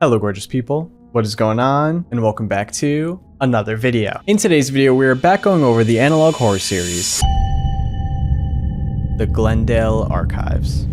Hello gorgeous people, what is going on, and welcome back to another video. In today's video, we are back going over the analog horror series, the Glendale Archives.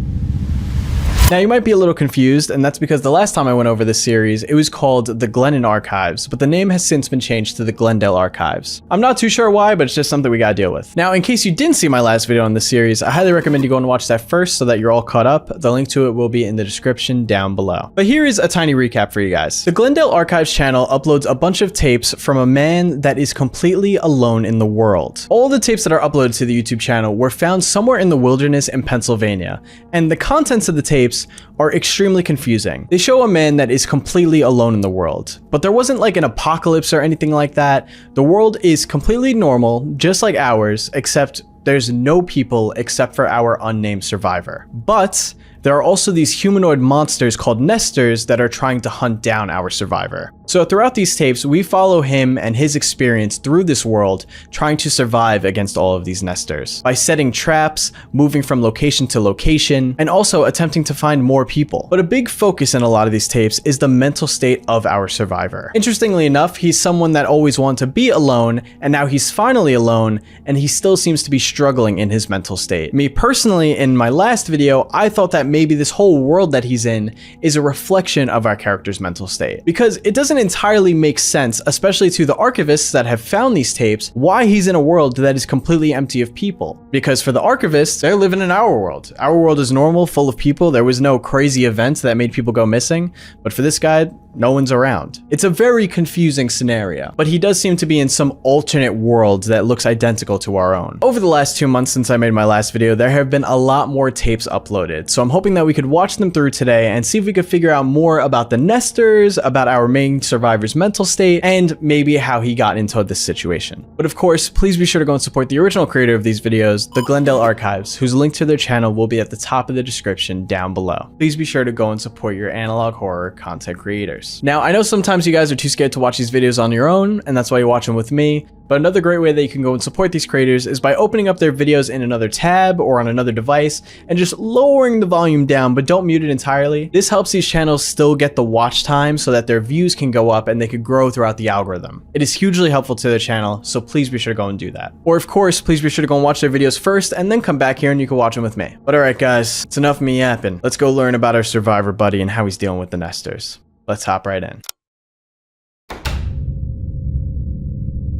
Now you might be a little confused, and that's because the last time I went over this series, it was called the Glennon Archives, but the name has since been changed to the Glendale Archives. I'm not too sure why, but it's just something we gotta deal with. Now, in case you didn't see my last video on this series, I highly recommend you go and watch that first so that you're all caught up. The link to it will be in the description down below. But here is a tiny recap for you guys. The Glendale Archives channel uploads a bunch of tapes from a man that is completely alone in the world. All the tapes that are uploaded to the YouTube channel were found somewhere in the wilderness in Pennsylvania, and the contents of the tapes are extremely confusing. They show a man that is completely alone in the world, but there wasn't like an apocalypse or anything like that. The world is completely normal, just like ours, except there's no people except for our unnamed survivor. But there are also these humanoid monsters called nesters that are trying to hunt down our survivor. So throughout these tapes, we follow him and his experience through this world, trying to survive against all of these nesters by setting traps, moving from location to location, and also attempting to find more people. But a big focus in a lot of these tapes is the mental state of our survivor. Interestingly enough, he's someone that always wanted to be alone, and now he's finally alone, and he still seems to be struggling in his mental state. Me personally, in my last video, I thought that maybe this whole world that he's in is a reflection of our character's mental state, because it doesn't entirely make sense, especially to the archivists that have found these tapes, why he's in a world that is completely empty of people. Because for the archivists, they're living in our world. Our world is normal, full of people. There was no crazy events that made people go missing, but for this guy, no one's around. It's a very confusing scenario, but he does seem to be in some alternate world that looks identical to our own. Over the last 2 months since I made my last video, there have been a lot more tapes uploaded, so I'm hoping that we could watch them through today and see if we could figure out more about the nesters, about our main survivor's mental state, and maybe how he got into this situation. But of course, please be sure to go and support the original creator of these videos, the Glendale Archives, whose link to their channel will be at the top of the description down below. Please be sure to go and support your analog horror content creators. Now, I know sometimes you guys are too scared to watch these videos on your own, and that's why you watch them with me, but another great way that you can go and support these creators is by opening up their videos in another tab or on another device and just lowering the volume down, but don't mute it entirely. This helps these channels still get the watch time so that their views can go up and they could grow throughout the algorithm. It is hugely helpful to their channel, so please be sure to go and do that. Or of course, please be sure to go and watch their videos first and then come back here and you can watch them with me. But alright guys, it's enough of me yapping. Let's go learn about our survivor buddy and how he's dealing with the nesters. Let's hop right in.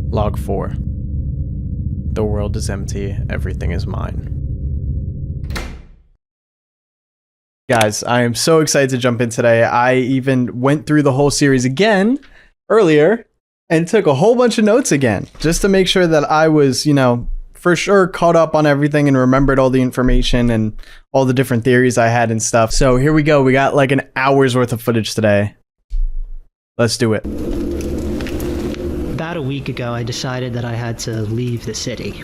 Log 4. The world is empty, everything is mine. Guys, I am so excited to jump in today. I even went through the whole series again earlier and took a whole bunch of notes again, just to make sure that I was, you know, for sure caught up on everything and remembered all the information and all the different theories I had and stuff. So here we go. We got like an hour's worth of footage today. Let's do it. About a week ago, I decided that I had to leave the city.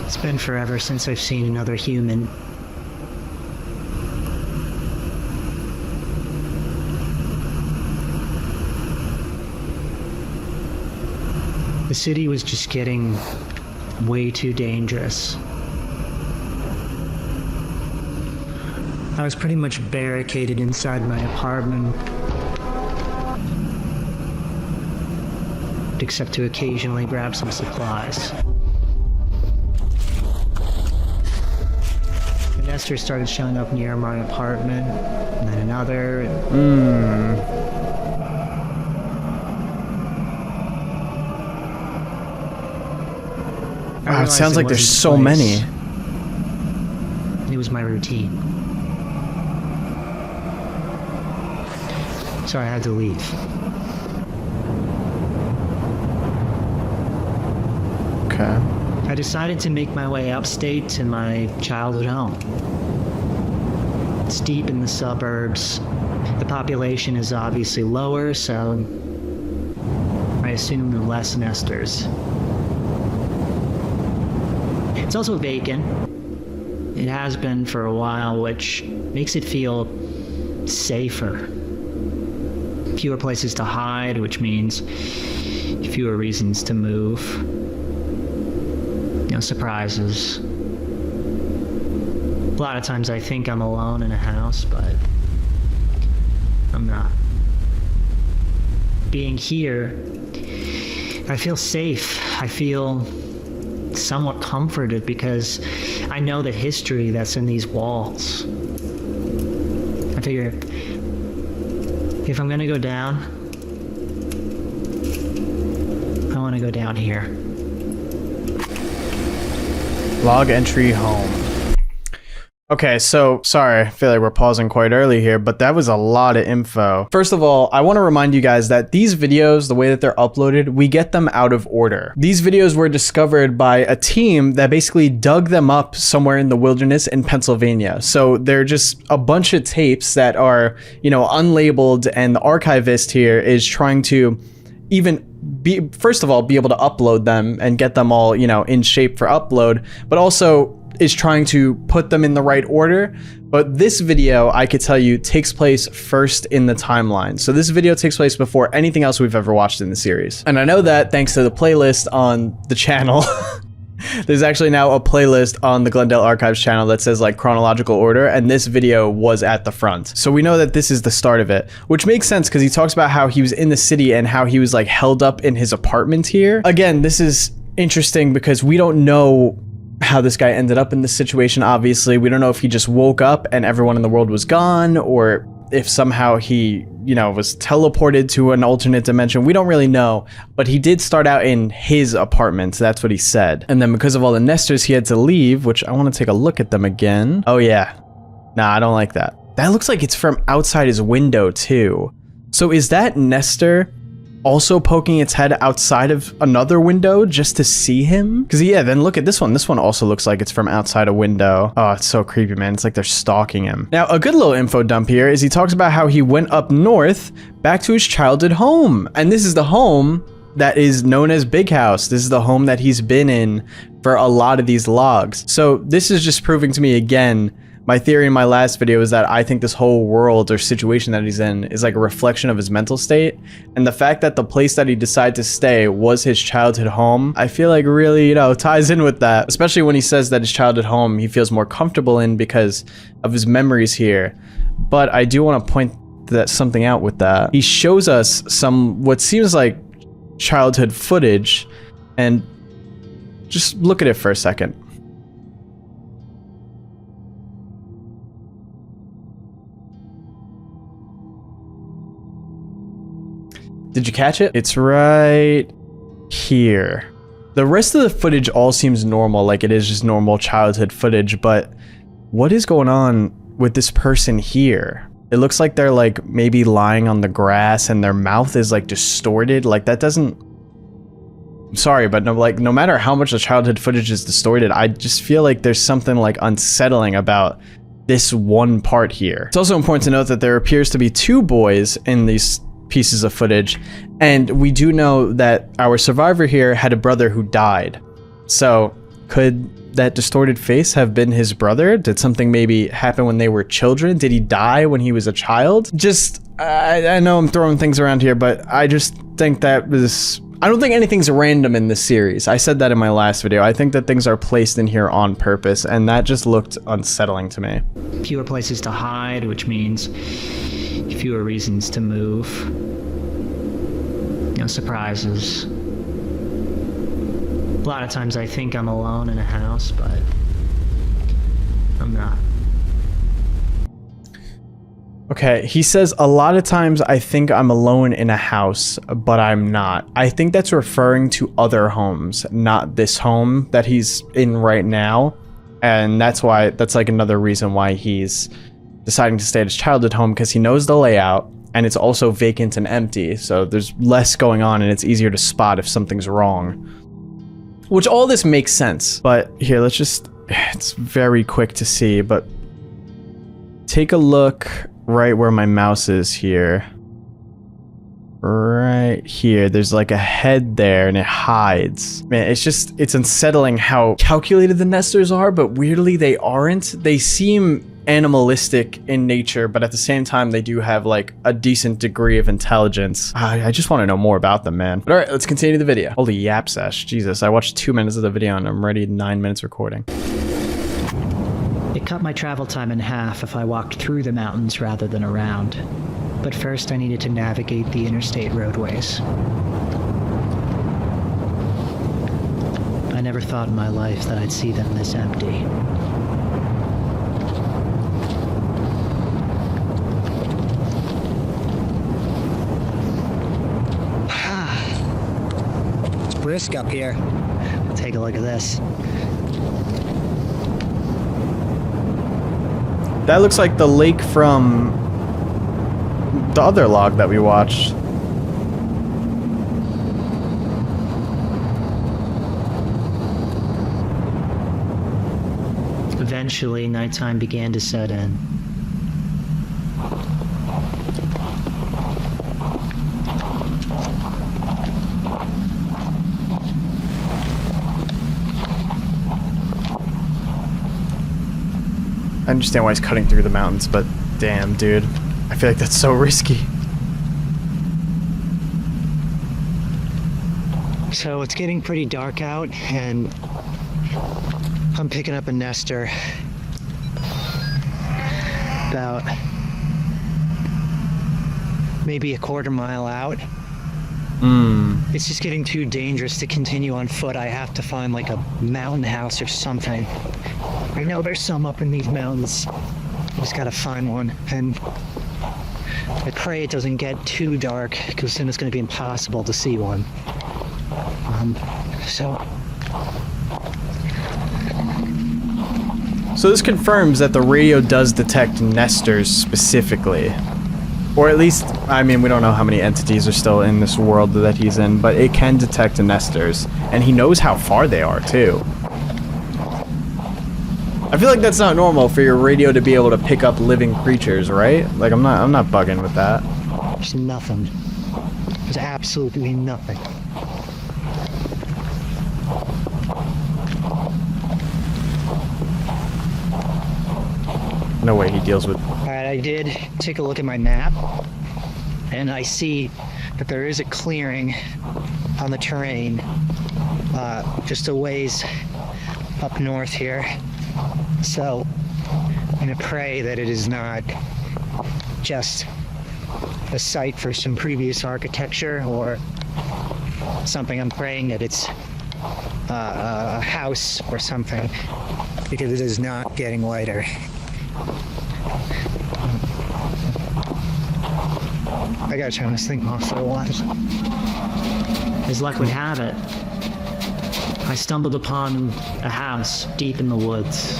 It's been forever since I've seen another human. The city was just getting way too dangerous. I was pretty much barricaded inside my apartment, except to occasionally grab some supplies. The nesters started showing up near my apartment, and then another. Wow, it sounds like there's so many. It was my routine. So I had to leave. Okay. I decided to make my way upstate to my childhood home. It's deep in the suburbs. The population is obviously lower, so I assume there are less nesters. It's also vacant. It has been for a while, which makes it feel safer. Fewer places to hide, which means fewer reasons to move. No surprises. A lot of times I think I'm alone in a house, but I'm not. Being here, I feel safe. I feel somewhat comforted because I know the history that's in these walls. I figure if I'm gonna go down, I want to go down here. Log entry home. Okay, so sorry, I feel like we're pausing quite early here, but that was a lot of info. First of all, I want to remind you guys that these videos, the way that they're uploaded, we get them out of order. These videos were discovered by a team that basically dug them up somewhere in the wilderness in Pennsylvania. So they're just a bunch of tapes that are, you know, unlabeled, and the archivist here is trying to first of all, be able to upload them and get them all, you know, in shape for upload, but also is trying to put them in the right order. But this video, I could tell you, takes place first in the timeline. So this video takes place before anything else we've ever watched in the series. And I know that thanks to the playlist on the channel. There's actually now a playlist on the Glendale Archives channel that says like chronological order, and this video was at the front. So we know that this is the start of it, which makes sense because he talks about how he was in the city and how he was like held up in his apartment here. Again, this is interesting because we don't know how this guy ended up in this situation. Obviously, we don't know if he just woke up and everyone in the world was gone, or if somehow he, you know, was teleported to an alternate dimension. We don't really know, but he did start out in his apartment. So that's what he said. And then because of all the nesters, he had to leave, which I want to take a look at them again. Oh yeah. Nah, I don't like that. That looks like it's from outside his window too. So is that Nestor also poking its head outside of another window just to see him? Because yeah, then look at this one. This one also looks like it's from outside a window. Oh, it's so creepy, man. It's like they're stalking him. Now, a good little info dump here is he talks about how he went up north back to his childhood home. And this is the home that is known as Big House. This is the home that he's been in for a lot of these logs. So this is just proving to me again, my theory in my last video is that I think this whole world or situation that he's in is like a reflection of his mental state. And the fact that the place that he decided to stay was his childhood home, I feel like really, you know, ties in with that. Especially when he says that his childhood home he feels more comfortable in because of his memories here. But I do want to point something out with that. He shows us some, what seems like childhood footage, and just look at it for a second. Did you catch it? It's right here. The rest of the footage all seems normal, like it is just normal childhood footage, but what is going on with this person here? It looks like they're like maybe lying on the grass and their mouth is like distorted. Like that doesn't... I'm sorry, but no matter how much the childhood footage is distorted, I just feel like there's something like unsettling about this one part here. It's also important to note that there appears to be two boys in these pieces of footage, and we do know that our survivor here had a brother who died. So could that distorted face have been his brother? Did something maybe happen when they were children? Did he die when he was a child? Just I know I'm throwing things around here, but I just think that this... I don't think anything's random in this series. I said that in my last video. I think that things are placed in here on purpose, and that just looked unsettling to me. Fewer places to hide, which means fewer reasons to move. No surprises. A lot of times I think I'm alone in a house, but I'm not. Okay, he says a lot of times I think I'm alone in a house, but I'm not. I think that's referring to other homes, not this home that he's in right now. And that's like another reason why he's deciding to stay at his childhood home, because he knows the layout and it's also vacant and empty. So there's less going on and it's easier to spot if something's wrong. Which all this makes sense. But here, let's just, it's very quick to see, but take a look right where my mouse is here. Right here, there's like a head there and it hides. Man, it's unsettling how calculated the nesters are, but weirdly they aren't. They seem animalistic in nature, but at the same time they do have like a decent degree of intelligence. I just want to know more about them, man. But all right, let's continue the video. Holy yapsesh, Jesus, I watched 2 minutes of the video and I'm already 9 minutes recording. It It cut my travel time in half if I walked through the mountains rather than around. But first I needed to navigate the interstate roadways. I never thought in my life that I'd see them this empty. It's brisk up here. Take a look at this. That looks like the lake from the other log that we watched. Eventually, nighttime began to set in. I understand why he's cutting through the mountains, but damn, dude. I feel like that's so risky. So it's getting pretty dark out, and I'm picking up a nester about maybe a quarter mile out. It's just getting too dangerous to continue on foot. I have to find like a mountain house or something. I know there's some up in these mountains. Just gotta find one. And I pray it doesn't get too dark, because then it's gonna be impossible to see one. So this confirms that the radio does detect nesters specifically. Or at least, I mean, we don't know how many entities are still in this world that he's in, but it can detect nesters. And he knows how far they are, too. I feel like that's not normal for your radio to be able to pick up living creatures, right? Like, I'm not bugging with that. There's nothing. There's absolutely nothing. No way he deals with... Alright, I did take a look at my map, and I see that there is a clearing on the terrain, just a ways up north here. So, I'm gonna pray that it is not just a site for some previous architecture or something. I'm praying that it's a house or something, because it is not getting lighter. I gotta turn this thing off for a while. As luck would have it, I stumbled upon a house deep in the woods.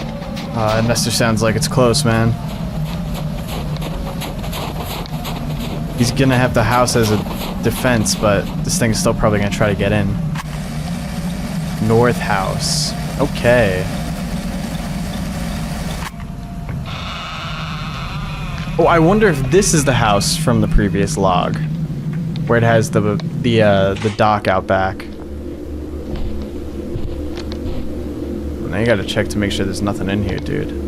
Nester sounds like it's close, man. He's gonna have the house as a defense, but this thing is still probably gonna try to get in. North house. Okay. Oh, I wonder if this is the house from the previous log, where it has the dock out back. Now you gotta check to make sure there's nothing in here, dude.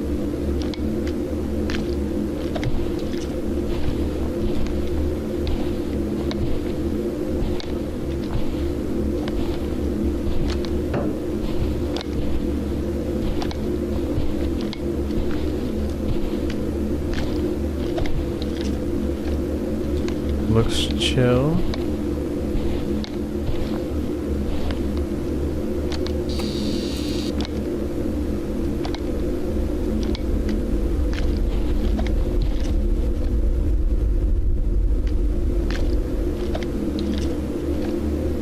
Looks chill.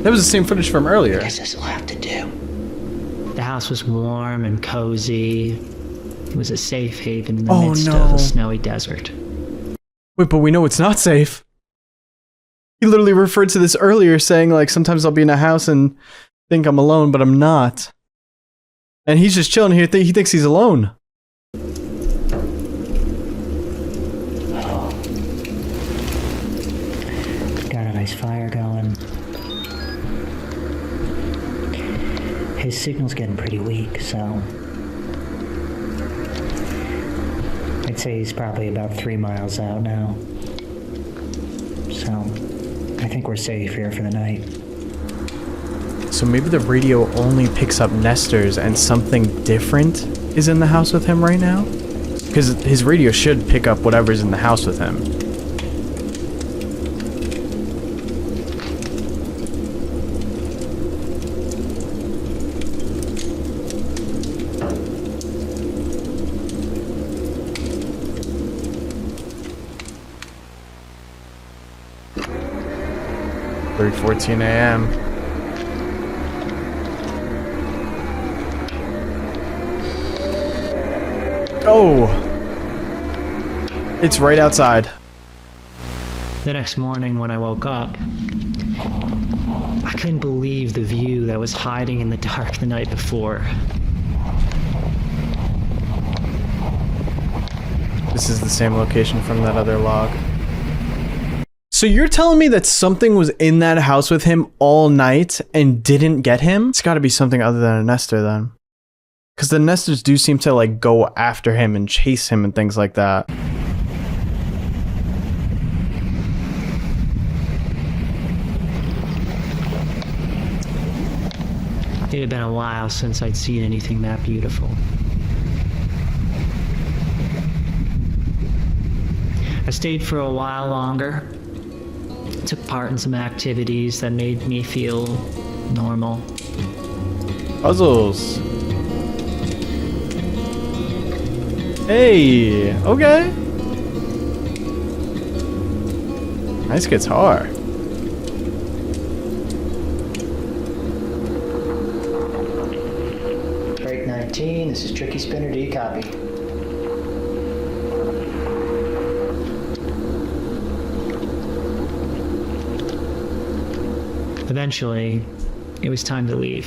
That was the same footage from earlier. I guess this will have to do. The house was warm and cozy. It was a safe haven in the midst of a snowy desert. Wait, but we know it's not safe. He literally referred to this earlier, saying, like, sometimes I'll be in a house and think I'm alone, but I'm not. And he's just chilling here. He thinks he's alone. Got a nice fire going. His signal's getting pretty weak, so I'd say he's probably about 3 miles out now. So I think we're safe here for the night. So maybe the radio only picks up nesters and something different is in the house with him right now? Because his radio should pick up whatever's in the house with him. .14 a.m. Oh! It's right outside. The next morning when I woke up, I couldn't believe the view that was hiding in the dark the night before. This is the same location from that other log. So you're telling me that something was in that house with him all night and didn't get him? It's gotta be something other than a Nestor then. Because the Nestors do seem to like go after him and chase him and things like that. It had been a while since I'd seen anything that beautiful. I stayed for a while longer. Took part in some activities that made me feel normal. Puzzles. Hey, okay. Nice guitar. Break 19, this is Tricky Spinner, D copy. Eventually, it was time to leave.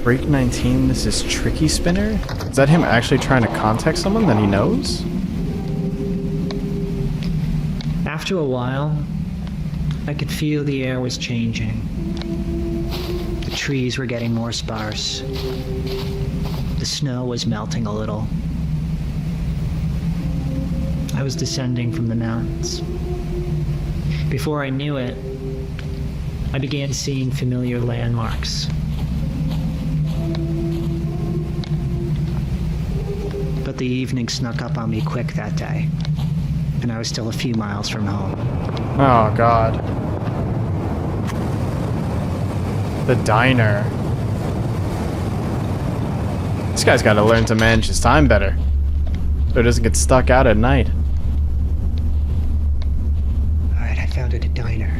Break 19, this is Tricky Spinner? Is that him actually trying to contact someone that he knows? After a while, I could feel the air was changing. The trees were getting more sparse. The snow was melting a little. I was descending from the mountains. Before I knew it, I began seeing familiar landmarks. But the evening snuck up on me quick that day, and I was still a few miles from home. Oh, God. The diner. This guy's got to learn to manage his time better, so he doesn't get stuck out at night. Alright, I found it, a diner.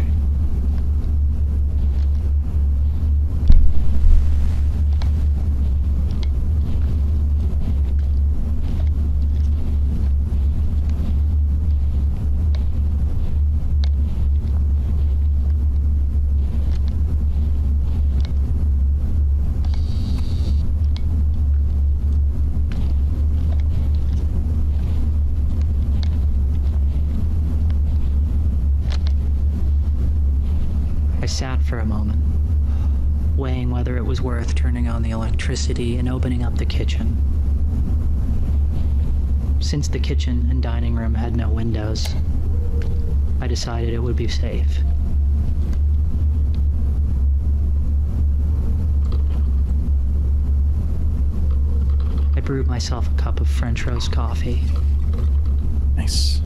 I sat for a moment, weighing whether it was worth turning on the electricity and opening up the kitchen. Since the kitchen and dining room had no windows, I decided it would be safe. I brewed myself a cup of French roast coffee. Nice.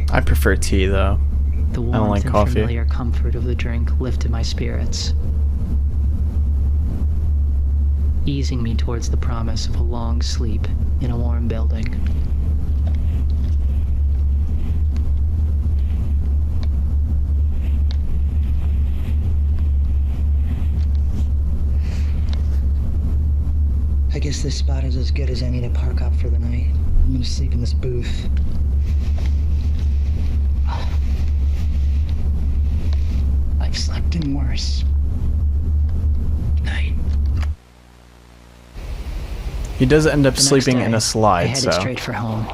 I prefer tea, though. The I don't warmth like and coffee. familiar comfort of the drink lifted my spirits, easing me towards the promise of a long sleep in a warm building. I guess this spot is as good as any to park up for the night. I'm gonna sleep in this booth. I've slept in worse. Night. He does end up The next sleeping in day, a slide, I headed so. straight for home.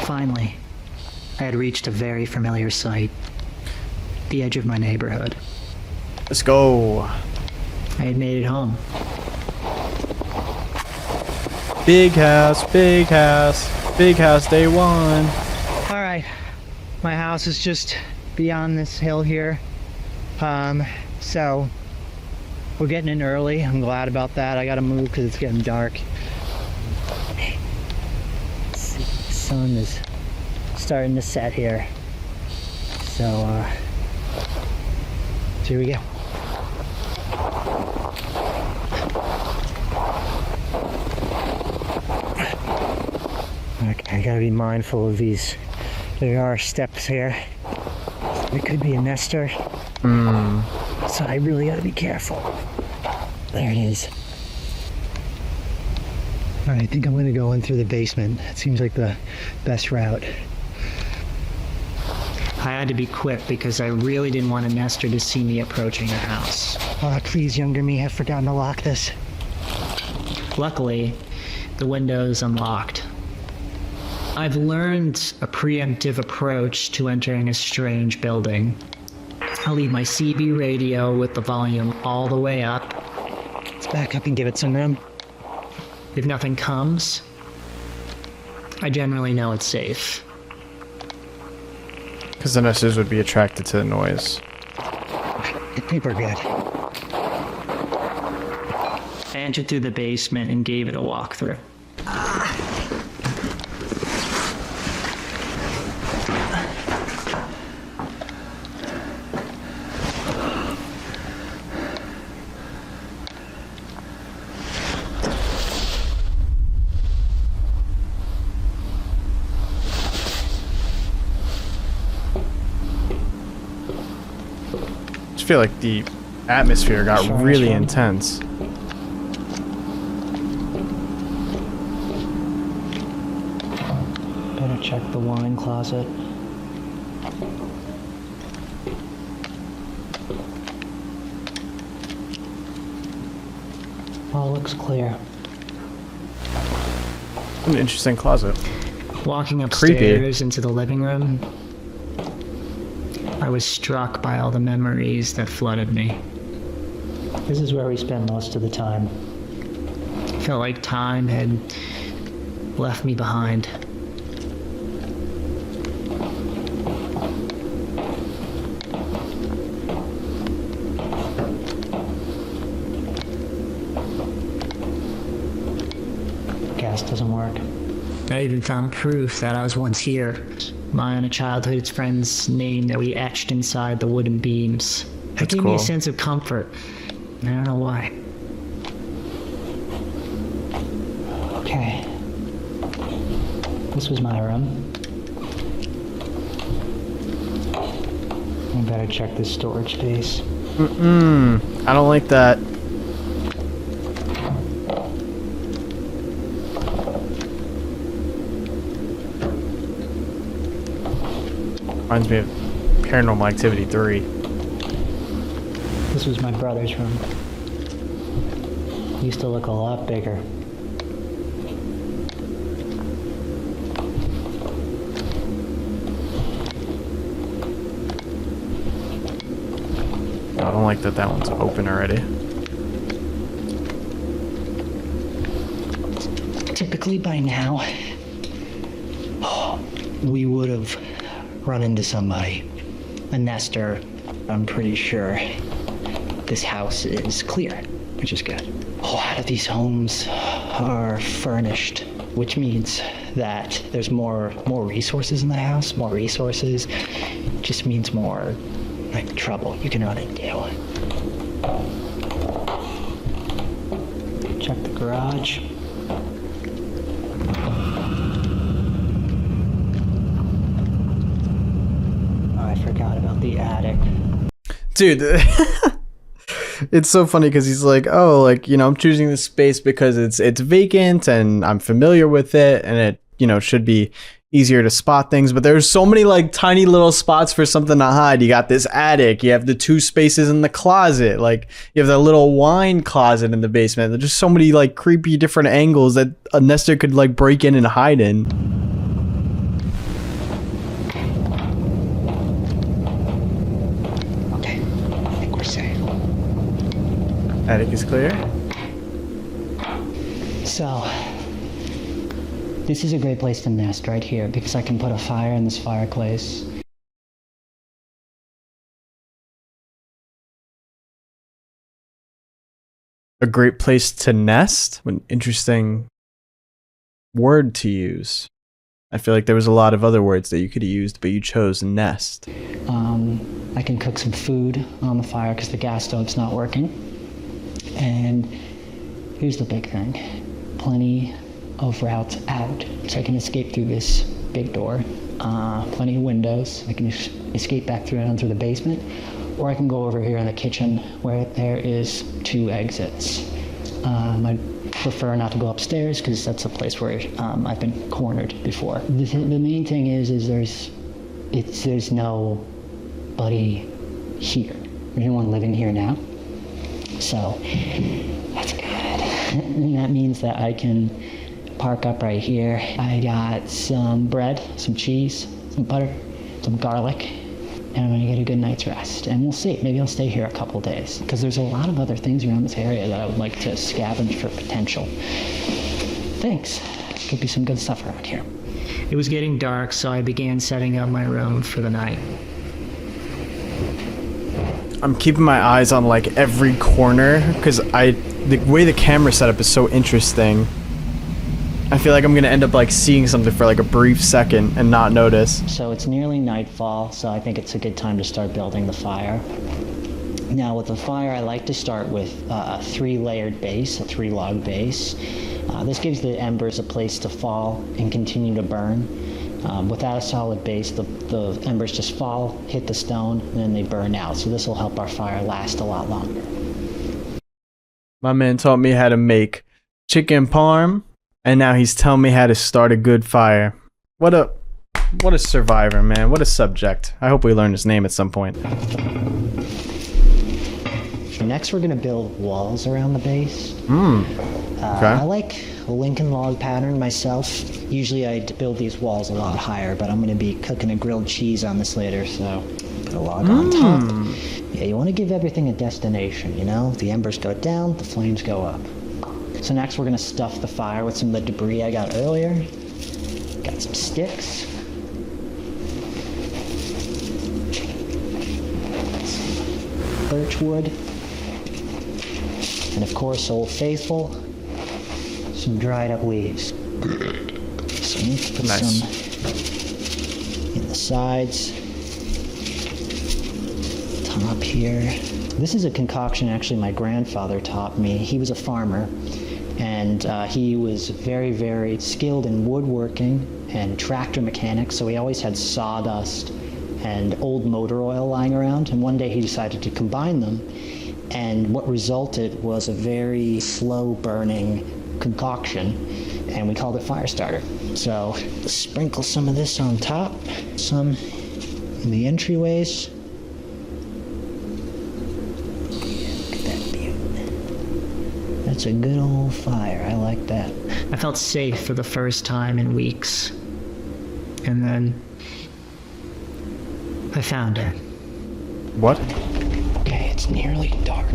Finally, I had reached a very familiar sight. the edge of my neighborhood. Let's go. I had made it home. Big house, big house, big house day one. All right, my house is just beyond this hill here. So we're getting in early. I'm glad about that. I gotta move because it's getting dark. The sun is starting to set here. So here we go. Okay, I gotta be mindful of these. There are steps here. There could be a nester. So I really gotta be careful. There it is. Alright, I think I'm gonna go in through the basement. It seems like the best route. I had to be quick because I really didn't want a nester to see me approaching the house. Oh, please, younger me, have forgotten to lock this. Luckily, the window's unlocked. I've learned a preemptive approach to entering a strange building. I'll leave my CB radio with the volume all the way up. Let's back up and give it some room. If nothing comes, I generally know it's safe. Because the nesters would be attracted to the noise. I think we're good. I entered through the basement and gave it a walkthrough. I feel like the atmosphere got really intense. Better check the wine closet. All looks clear. An interesting closet. Walking upstairs into the living room, I was struck by all the memories that flooded me. This is where we spend most of the time. Felt like time had left me behind. Gas doesn't work. I even found proof that I was once here. My and a childhood friend's name that we etched inside the wooden beams. That gave me a sense of comfort. I don't know why. Okay. This was my room. I better check this storage space. I don't like that. Reminds me of Paranormal Activity 3. This was my brother's room. It used to look a lot bigger. I don't like that that one's open already. Typically by now, we would have run into somebody. A nester, I'm pretty sure. This house is clear, which is good. A lot of these homes are furnished, which means that there's more resources in the house. More resources just means more like trouble you can run into. Check the garage. Oh, I forgot about the attic. Dude, it's so funny because he's like, oh, like, you know, I'm choosing this space because it's vacant and I'm familiar with it and it, you know, should be easier to spot things, but there's so many like tiny little spots for something to hide. You got this attic, you have the 2 spaces in the closet, like you have that little wine closet in the basement. There's just so many like creepy different angles that a nester could like break in and hide in. Attic is clear. So, this is a great place to nest right here because I can put a fire in this fireplace. A great place to nest? An interesting word to use. I feel like there was a lot of other words that you could have used, but you chose nest. I can cook some food on the fire because the gas stove's not working. And here's the big thing. Plenty of routes out, so I can escape through this big door. Plenty of windows. I can escape back through the basement, or I can go over here in the kitchen where there is 2 exits. I prefer not to go upstairs because that's a place where I've been cornered before. The main thing is there's nobody here. There's no one living here now, so that's good. And that means that I can park up right here. I got some bread, some cheese, some butter, some garlic, and I'm gonna get a good night's rest. And we'll see, maybe I'll stay here a couple days because there's a lot of other things around this area that I would like to scavenge for potential things. Could be some good stuff around here. It was getting dark, so I began setting up my room for the night. I'm keeping my eyes on like every corner because the way the camera setup is so interesting. I feel like I'm gonna end up like seeing something for like a brief second and not notice. So it's nearly nightfall, so I think it's a good time to start building the fire. Now with the fire, I like to start with a 3-layered base, a 3-log base. This gives the embers a place to fall and continue to burn. Without a solid base, the embers just fall, hit the stone, and then they burn out. So this will help our fire last a lot longer. My man taught me how to make chicken parm, and now he's telling me how to start a good fire. What a survivor, man. What a subject. I hope we learn his name at some point. Next, we're gonna build walls around the base. Okay. I like a Lincoln log pattern myself. Usually I build these walls a lot higher, but I'm gonna be cooking a grilled cheese on this later, so put a log on top. Yeah, you wanna give everything a destination, you know? The embers go down, the flames go up. So next we're gonna stuff the fire with some of the debris I got earlier. Got some sticks. Some birch wood. And of course, Old Faithful, some dried up leaves. So we need to put some in the sides, top here. This is a concoction actually my grandfather taught me. He was a farmer, and he was very, very skilled in woodworking and tractor mechanics, so he always had sawdust and old motor oil lying around, and one day he decided to combine them. And what resulted was a very slow burning concoction, and we called it fire starter. So sprinkle some of this on top, some in the entryways. Look at that view. That's a good old fire. I like that. I felt safe for the first time in weeks. And then I found it. What? Okay, it's nearly dark.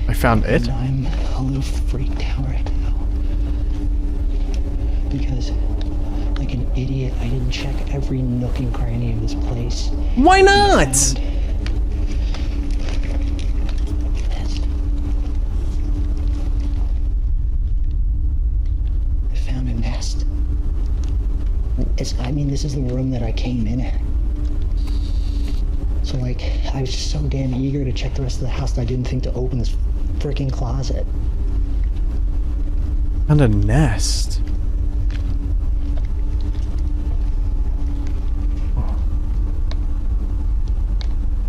I found it? And I'm a little freaked out right now. Because, like an idiot, I didn't check every nook and cranny of this place. Why not? I found a nest. This is the room that I came in at. So, like, I was just so damn eager to check the rest of the house that I didn't think to open this freaking closet. Found a nest.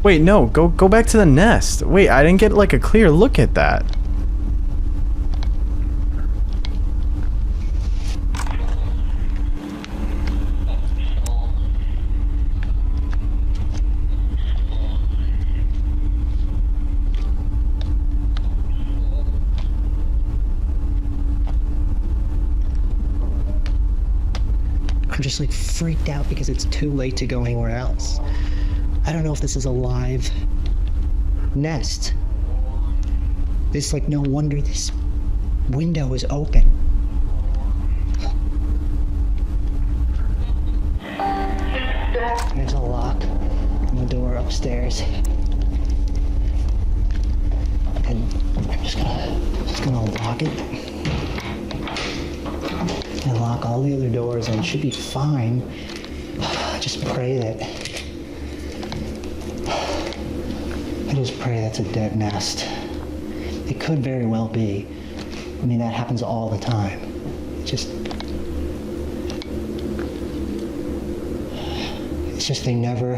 Wait, no, go back to the nest. Wait, I didn't get like a clear look at that. I'm just like freaked out because it's too late to go anywhere else. I don't know if this is a live nest. This, like, no wonder this window is open. There's a lock on the door upstairs. And I'm just gonna lock it. And lock all the other doors, and it should be fine. Just pray that... I just pray that's a dead nest. It could very well be. I mean, that happens all the time. It's just they never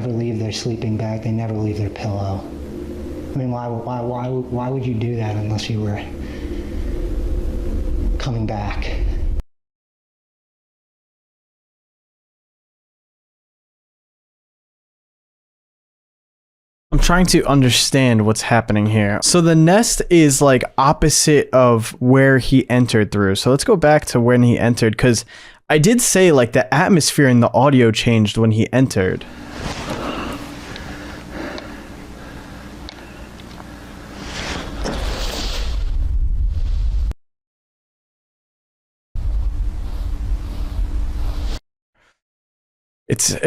leave their sleeping bag. They never leave their pillow. I mean, why would you do that unless you were coming back? I'm trying to understand what's happening here. So the nest is like opposite of where he entered through. So let's go back to when he entered, because I did say like the atmosphere and the audio changed when he entered. It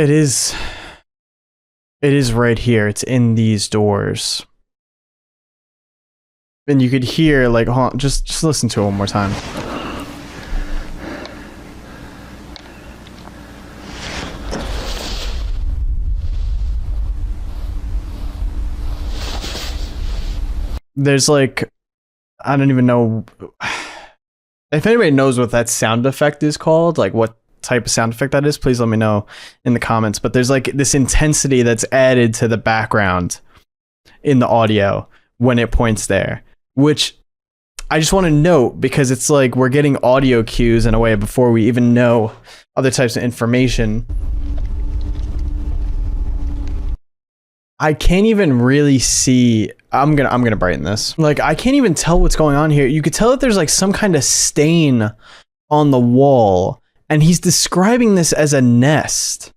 is right here. It's in these doors. And you could hear, like, hold on, just listen to it one more time. There's like, I don't even know if anybody knows what that sound effect is called, like what type of sound effect that is, please let me know in the comments. But there's like this intensity that's added to the background in the audio when it points there, which I just want to note because it's like we're getting audio cues in a way before we even know other types of information. I can't even really see. I'm gonna brighten this. Like, I can't even tell what's going on here. You could tell that there's like some kind of stain on the wall. And he's describing this as a nest.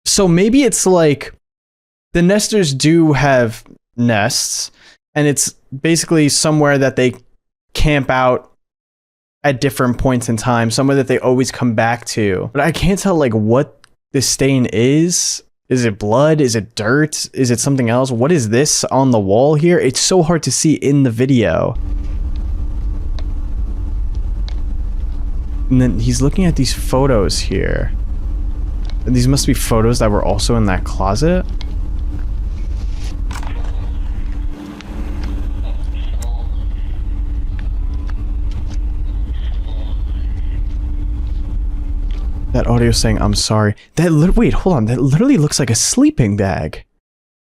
So maybe it's like the nesters do have nests, and it's basically somewhere that they camp out at different points in time, somewhere that they always come back to. But I can't tell like what this stain is. Is it blood? Is it dirt? Is it something else? What is this on the wall here? It's so hard to see in the video. And then he's looking at these photos here. These must be photos that were also in that closet. That audio saying, I'm sorry. Wait, hold on. That literally looks like a sleeping bag.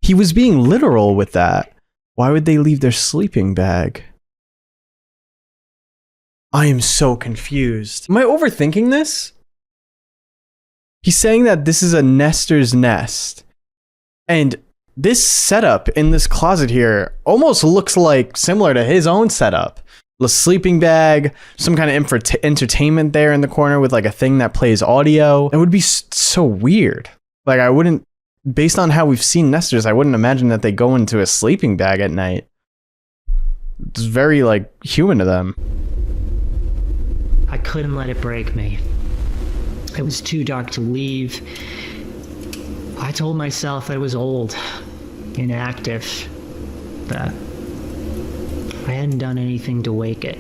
He was being literal with that. Why would they leave their sleeping bag? I am so confused. Am I overthinking this? He's saying that this is a nester's nest. And this setup in this closet here almost looks like similar to his own setup. The sleeping bag, some kind of entertainment there in the corner with like a thing that plays audio. It would be so weird. Like, I wouldn't, based on how we've seen nesters, I wouldn't imagine that they go into a sleeping bag at night. It's very like human to them. I couldn't let it break me. It was too dark to leave. I told myself I was old, inactive, that I hadn't done anything to wake it.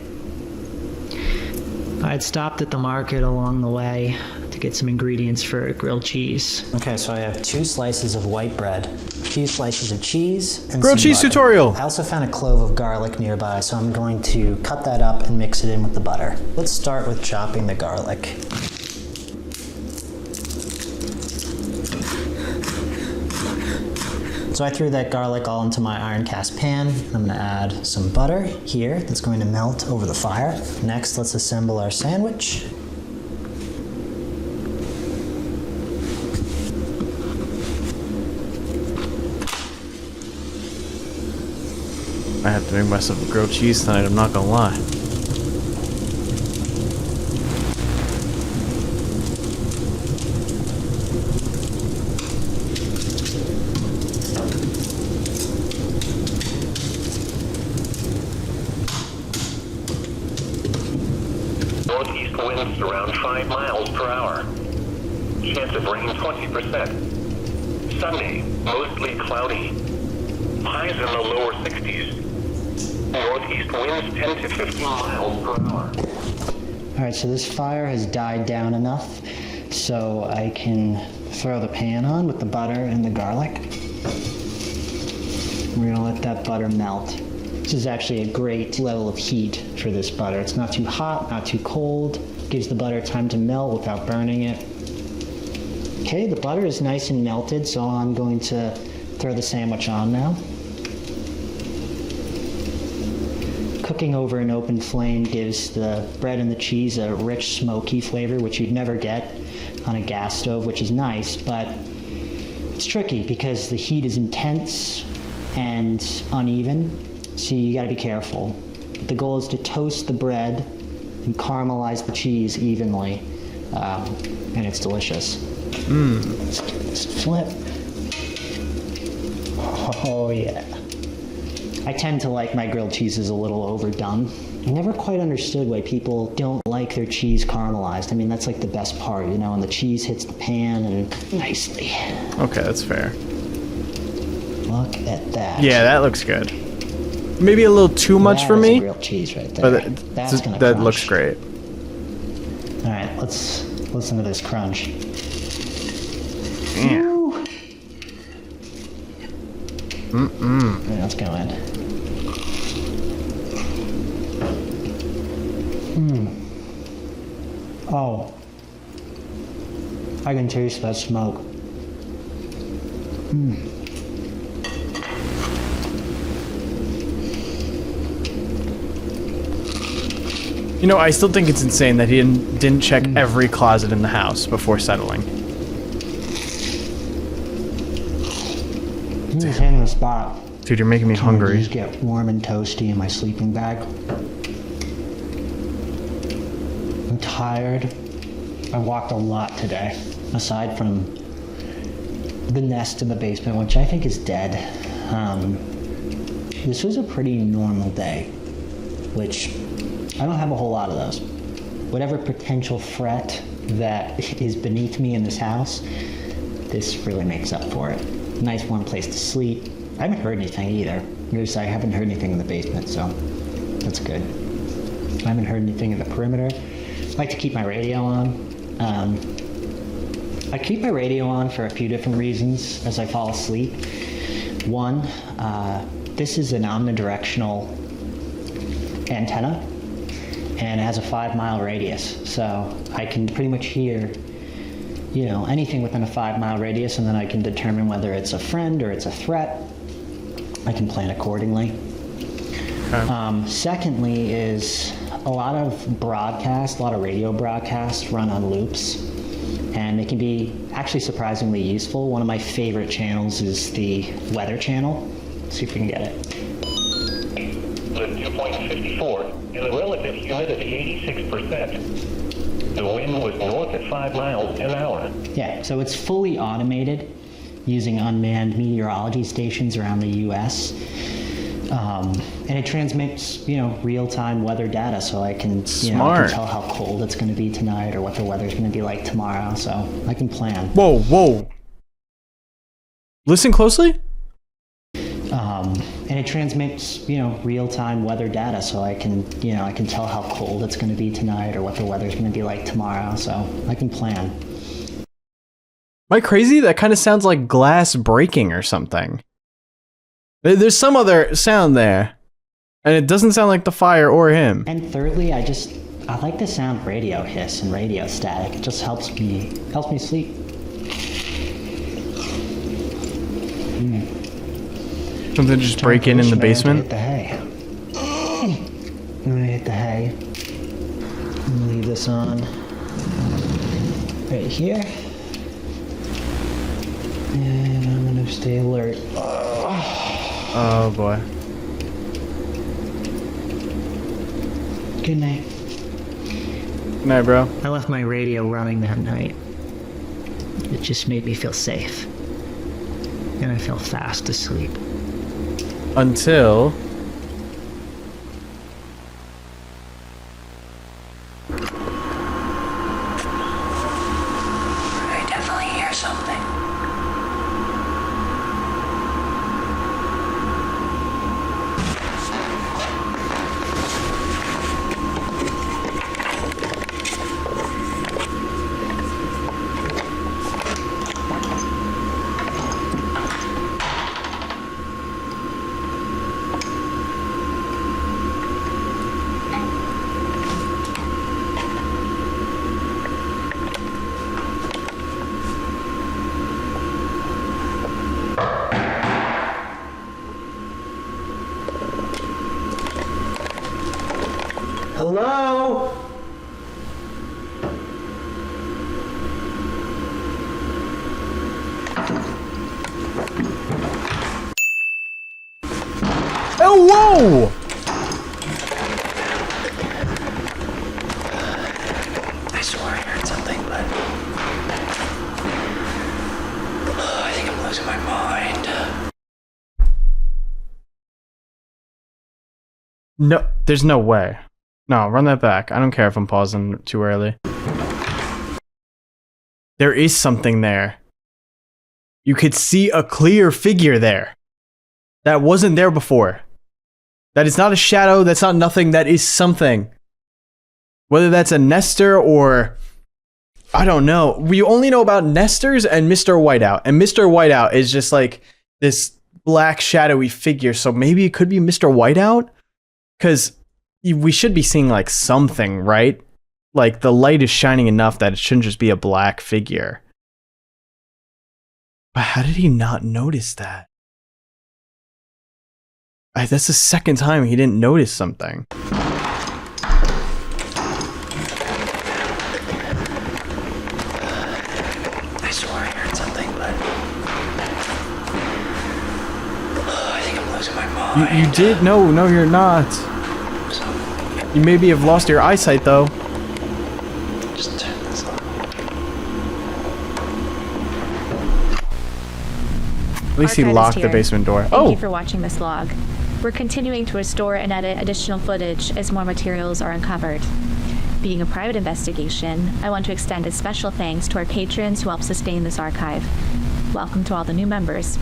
I had stopped at the market along the way to get some ingredients for grilled cheese. Okay, so I have 2 slices of white bread, a few slices of cheese, and grilled cheese butter. tutorial. I also found a clove of garlic nearby, so I'm going to cut that up and mix it in with the butter. Let's start with chopping the garlic. So I threw that garlic all into my iron cast pan. I'm gonna add some butter here that's going to melt over the fire. Next, let's assemble our sandwich. I have to make myself a grilled cheese tonight, I'm not gonna lie. northeast winds around 5 miles per hour. Chance of rain 20%. Sunday, mostly cloudy. Highs in the lower 60s. Northeast winds 10 to 15 miles per hour. Alright, so this fire has died down enough so I can throw the pan on with the butter and the garlic. We're gonna let that butter melt. This is actually a great level of heat for this butter. It's not too hot, not too cold. Gives the butter time to melt without burning it. Okay, the butter is nice and melted, so I'm going to throw the sandwich on now. Cooking over an open flame gives the bread and the cheese a rich, smoky flavor, which you'd never get on a gas stove, which is nice, but it's tricky because the heat is intense and uneven, so you gotta be careful. The goal is to toast the bread and caramelize the cheese evenly, and it's delicious. Let's give this a flip. Oh yeah. I tend to like my grilled cheeses a little overdone. I never quite understood why people don't like their cheese caramelized. I mean, that's like the best part, you know, and the cheese hits the pan and nicely. Okay, that's fair. Look at that. Yeah, that looks good. Maybe a little too much for me. Grilled cheese right there. But that looks great. All right, let's listen to this crunch. Yeah. Yeah, let's go in. Oh, I can taste that smoke. You know, I still think it's insane that he didn't check every closet in the house before settling. He's hitting the spot. Dude, you're making me hungry. Just get warm and toasty in my sleeping bag. I'm tired. I walked a lot today, aside from the nest in the basement, which I think is dead. This was a pretty normal day, which I don't have a whole lot of those. Whatever potential threat that is beneath me in this house, this really makes up for it. Nice warm place to sleep. I haven't heard anything either. Notice I haven't heard anything in the basement, so that's good. I haven't heard anything in the perimeter. I like to keep my radio on. I keep my radio on for a few different reasons as I fall asleep. One, this is an omnidirectional antenna, and it has a 5-mile radius, so I can pretty much hear, you know, anything within a 5-mile radius, and then I can determine whether it's a friend or it's a threat. I can plan accordingly. Okay. Secondly is a lot of radio broadcasts run on loops, and they can be actually surprisingly useful. One of my favorite channels is the Weather Channel. Let's see if we can get it. The 2.54 and the relative humidity 86%. The wind was north at 5 miles an hour. Yeah, so it's fully automated using unmanned meteorology stations around the U.S. And it transmits, you know, real-time weather data, so I can, you know, I can tell how cold it's going to be tonight or what the weather's going to be like tomorrow, so I can plan. Whoa, whoa. Listen closely. And it transmits, you know, real-time weather data, so I can, you know, I can tell how cold it's going to be tonight or what the weather's going to be like tomorrow, so I can plan. Am I crazy? That kind of sounds like glass breaking or something. There's some other sound there, and it doesn't sound like the fire or him. And thirdly, I like the sound of radio hiss and radio static. It just helps me sleep. Something just break in the basement? I'm gonna hit the hay. I'm gonna leave this on right here. And I'm gonna stay alert. Oh boy. Good night. Good night, bro. I left my radio running that night. It just made me feel safe. And I fell fast asleep. Until... Hello? Oh, whoa! I swore I heard something, but I think I'm losing my mind. No, there's no way. No, run that back. I don't care if I'm pausing too early. There is something there. You could see a clear figure there. That wasn't there before. That is not a shadow, that's not nothing, that is something. Whether that's a nester or... I don't know. We only know about nesters and Mr. Whiteout. And Mr. Whiteout is just like this black shadowy figure. So maybe it could be Mr. Whiteout? Because we should be seeing like something, right? Like the light is shining enough that it shouldn't just be a black figure. But how did he not notice that? That's the second time he didn't notice something. I swore I heard something, but I think I'm losing my mind. You did? No, you're not. You maybe have lost your eyesight, though. Just turn this off. At least he Archive is locked the here. basement door. Thank you Oh! for watching this log. We're continuing to restore and edit additional footage as more materials are uncovered. Being a private investigation, I want to extend a special thanks to our patrons who help sustain this archive. Welcome to all the new members.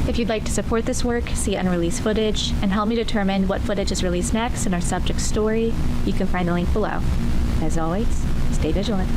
If you'd like to support this work, see unreleased footage, and help me determine what footage is released next in our subject story, you can find the link below. As always, stay vigilant.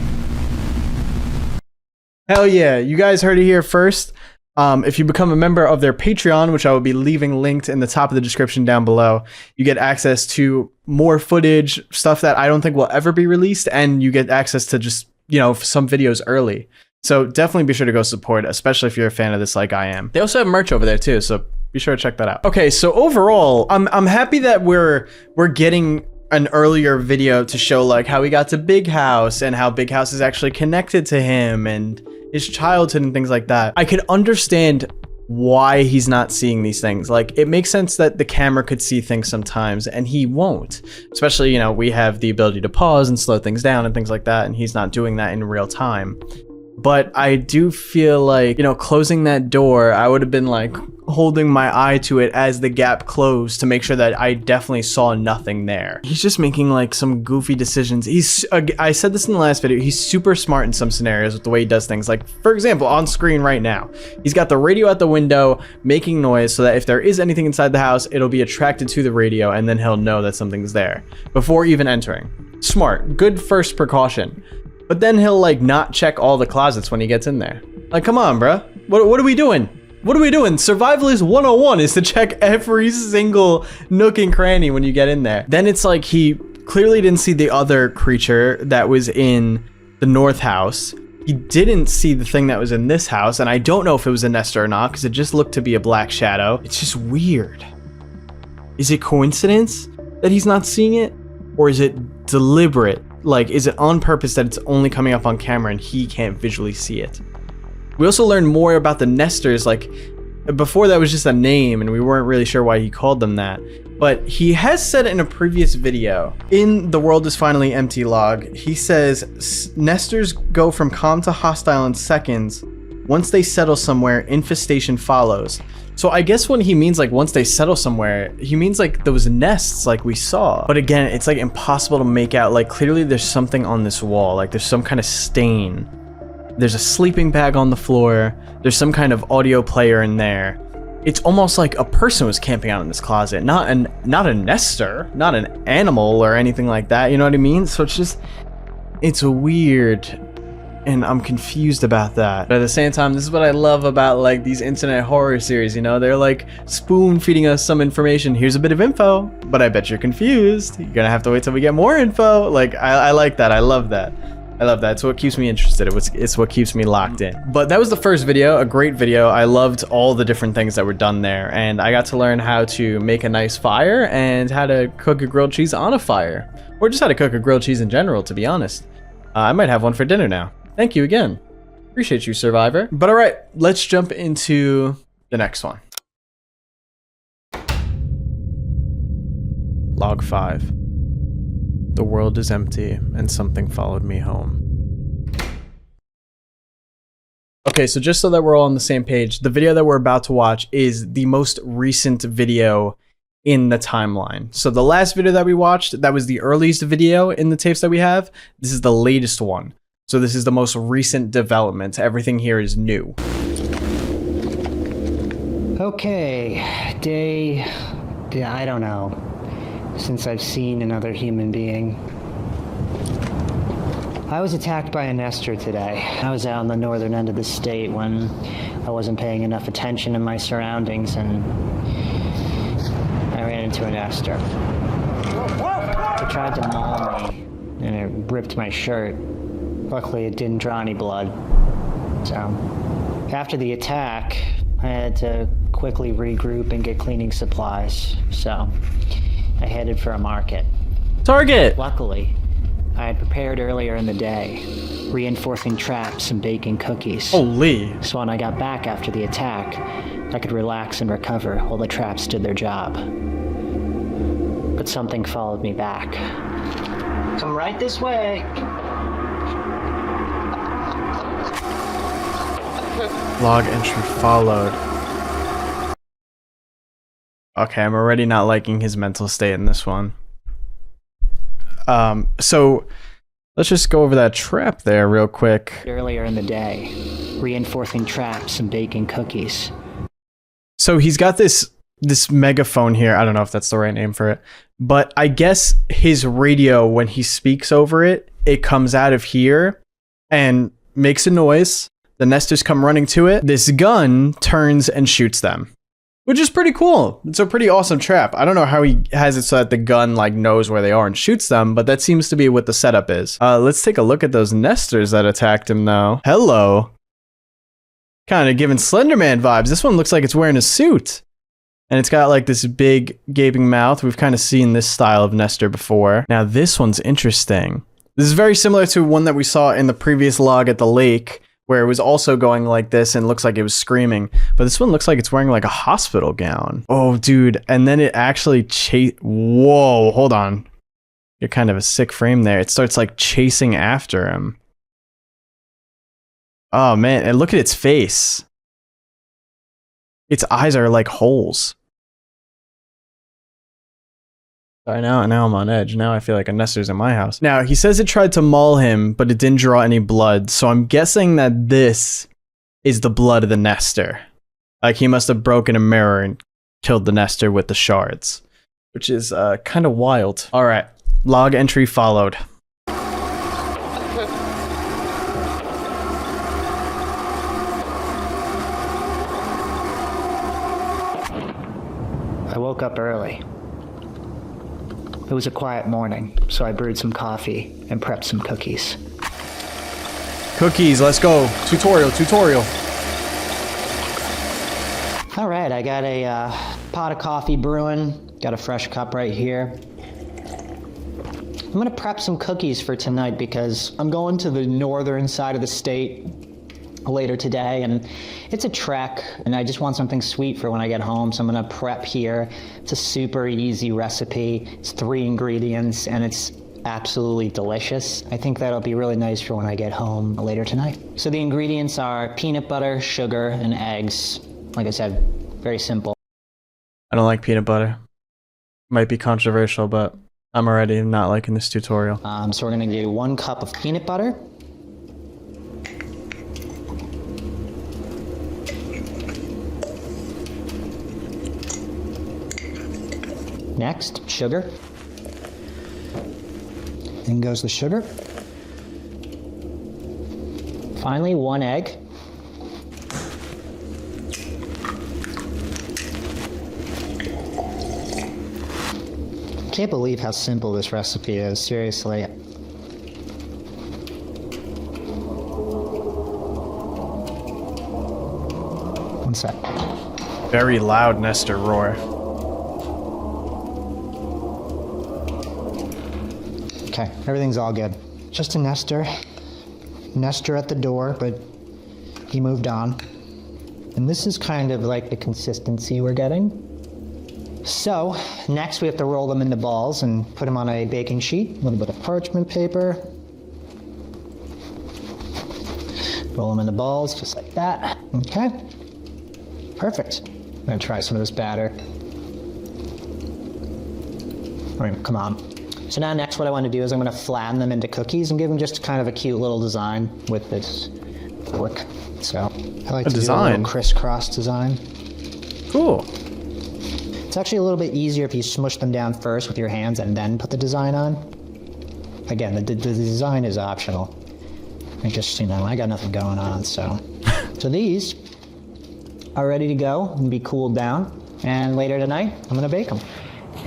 Hell yeah, you guys heard it here first. If you become a member of their Patreon, which I will be leaving linked in the top of the description down below, you get access to more footage, stuff that I don't think will ever be released, and you get access to just, you know, some videos early. So definitely be sure to go support, especially if you're a fan of this like I am. They also have merch over there too, so be sure to check that out. Okay, so overall, I'm happy that we're getting an earlier video to show like how he got to Big House and how Big House is actually connected to him and his childhood and things like that. I could understand why he's not seeing these things. Like, it makes sense that the camera could see things sometimes and he won't. Especially, you know, we have the ability to pause and slow things down and things like that, and he's not doing that in real time. But I do feel like, you know, closing that door, I would have been like holding my eye to it as the gap closed to make sure that I definitely saw nothing there. He's just making like some goofy decisions. I said this in the last video, he's super smart in some scenarios with the way he does things. Like, for example, on screen right now, he's got the radio at the window making noise so that if there is anything inside the house, it'll be attracted to the radio and then he'll know that something's there before even entering. Smart, good first precaution. But then he'll like not check all the closets when he gets in there. Like, come on, bruh. What are we doing? What are we doing? Survivalist 101 is to check every single nook and cranny when you get in there. Then it's like he clearly didn't see the other creature that was in the north house. He didn't see the thing that was in this house, and I don't know if it was a nester or not because it just looked to be a black shadow. It's just weird. Is it coincidence that he's not seeing it? Or is it deliberate? Like, is it on purpose that it's only coming up on camera and he can't visually see it? We also learned more about the nesters. Like, before that was just a name and we weren't really sure why he called them that. But he has said in a previous video, in The World Is Finally Empty log, he says, nesters go from calm to hostile in seconds. Once they settle somewhere, infestation follows. So I guess when he means like once they settle somewhere, he means like those nests like we saw. But again, it's like impossible to make out. Like, clearly there's something on this wall. Like, there's some kind of stain. There's a sleeping bag on the floor. There's some kind of audio player in there. It's almost like a person was camping out in this closet, not a nester, not an animal or anything like that. You know what I mean? So it's weird. And I'm confused about that. But at the same time, this is what I love about like these internet horror series, you know? They're like spoon feeding us some information. Here's a bit of info, but I bet you're confused. You're gonna have to wait till we get more info. Like, I like that. I love that. I love that. It's what keeps me interested. It's what keeps me locked in. But that was the first video, a great video. I loved all the different things that were done there. And I got to learn how to make a nice fire and how to cook a grilled cheese on a fire. or just how to cook a grilled cheese in general, to be honest. I might have one for dinner now. Thank you again. Appreciate you, Survivor. But all right, let's jump into the next one. Log 5. The world is empty and something followed me home. Okay, so just so that we're all on the same page, the video that we're about to watch is the most recent video in the timeline. So the last video that we watched, that was the earliest video in the tapes that we have. This is the latest one. So this is the most recent development. Everything here is new. Okay, I don't know, since I've seen another human being. I was attacked by a nester today. I was out on the northern end of the state when I wasn't paying enough attention to my surroundings, and I ran into a nester. It tried to maul me, and it ripped my shirt. Luckily, it didn't draw any blood. So, after the attack, I had to quickly regroup and get cleaning supplies. So, I headed for a market. Target! Luckily, I had prepared earlier in the day, reinforcing traps and baking cookies. Holy. So when I got back after the attack, I could relax and recover while the traps did their job. But something followed me back. Come right this way. Log entry followed. Okay, I'm already not liking his mental state in this one. So let's just go over that trap there real quick. Earlier in the day, reinforcing traps and baking cookies. So he's got this megaphone here. I don't know if that's the right name for it, but I guess his radio, when he speaks over it, it comes out of here and makes a noise. The nesters come running to it. This gun turns and shoots them, which is pretty cool. It's a pretty awesome trap. I don't know how he has it so that the gun like knows where they are and shoots them, but that seems to be what the setup is. Let's take a look at those nesters that attacked him though. Hello. Kind of giving Slenderman vibes. This one looks like it's wearing a suit. And it's got like this big gaping mouth. We've kind of seen this style of nester before. Now this one's interesting. This is very similar to one that we saw in the previous log at the lake, where it was also going like this and looks like it was screaming. But this one looks like it's wearing like a hospital gown. Oh, dude. And then it actually whoa, hold on. You're kind of a sick frame there. It starts like chasing after him. Oh, man. And look at its face. Its eyes are like holes. Sorry, now I'm on edge. Now I feel like a nester's in my house. Now, he says it tried to maul him, but it didn't draw any blood. So I'm guessing that this is the blood of the nester. Like he must have broken a mirror and killed the nester with the shards, which is kind of wild. All right, log entry followed. I woke up early. It was a quiet morning, so I brewed some coffee and prepped some cookies. Cookies, let's go. Tutorial. All right, I got a pot of coffee brewing. Got a fresh cup right here. I'm gonna prep some cookies for tonight because I'm going to the northern side of the state later today, and it's a trek, and I just want something sweet for when I get home, so I'm gonna prep here. It's a super easy recipe. It's 3 ingredients, and it's absolutely delicious. I think that'll be really nice for when I get home later tonight. So the ingredients are peanut butter, sugar, and eggs. Like I said, very simple. I don't like peanut butter. Might be controversial, but I'm already not liking this tutorial. So we're gonna do 1 cup of peanut butter. Next, sugar. In goes the sugar. Finally, 1 egg. I can't believe how simple this recipe is, seriously. One sec. Very loud nester roar. Okay, everything's all good. Just a nester. Nester at the door, but he moved on. And this is kind of like the consistency we're getting. So, next we have to roll them into balls and put them on a baking sheet, a little bit of parchment paper. Roll them into balls, just like that. Okay. Perfect. I'm gonna try some of this batter. All right, come on. So now next what I want to do is I'm going to flatten them into cookies and give them just kind of a cute little design with this fork. So I like to do a little crisscross design. Cool. It's actually a little bit easier if you smush them down first with your hands and then put the design on. Again, the design is optional. I just, I got nothing going on, so. So these are ready to go and be cooled down. And later tonight, I'm gonna bake them.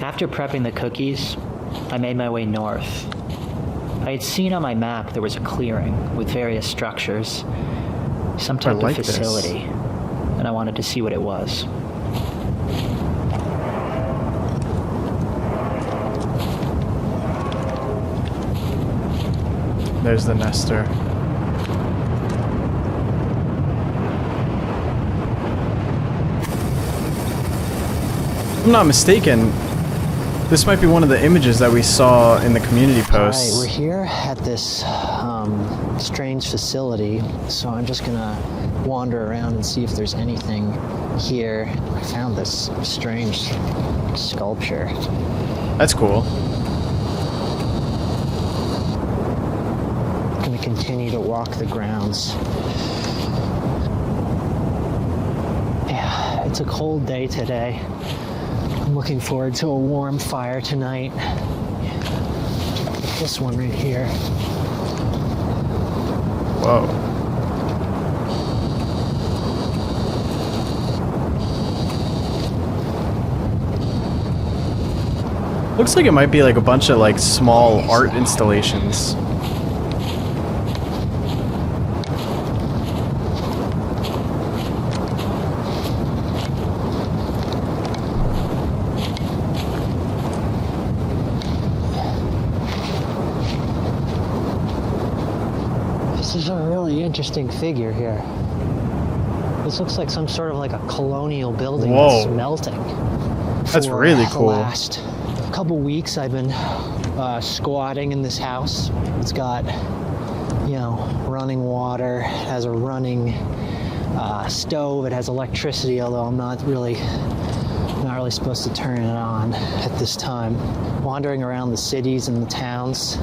After prepping the cookies, I made my way north. I had seen on my map there was a clearing with various structures, some type of facility, and I wanted to see what it was. There's the nester. If I'm not mistaken, this might be one of the images that we saw in the community posts. All right, we're here at this strange facility, so I'm just gonna wander around and see if there's anything here. I found this strange sculpture. That's cool. I'm gonna continue to walk the grounds. Yeah, it's a cold day today. I'm looking forward to a warm fire tonight. This one right here. Whoa. Looks like it might be like a bunch of like small art installations. This is a really interesting figure here. This looks like some sort of like a colonial building that's melting. That's really cool. The last couple weeks I've been squatting in this house. It's got, running water, it has a running stove, it has electricity, although I'm not really supposed to turn it on at this time. Wandering around the cities and the towns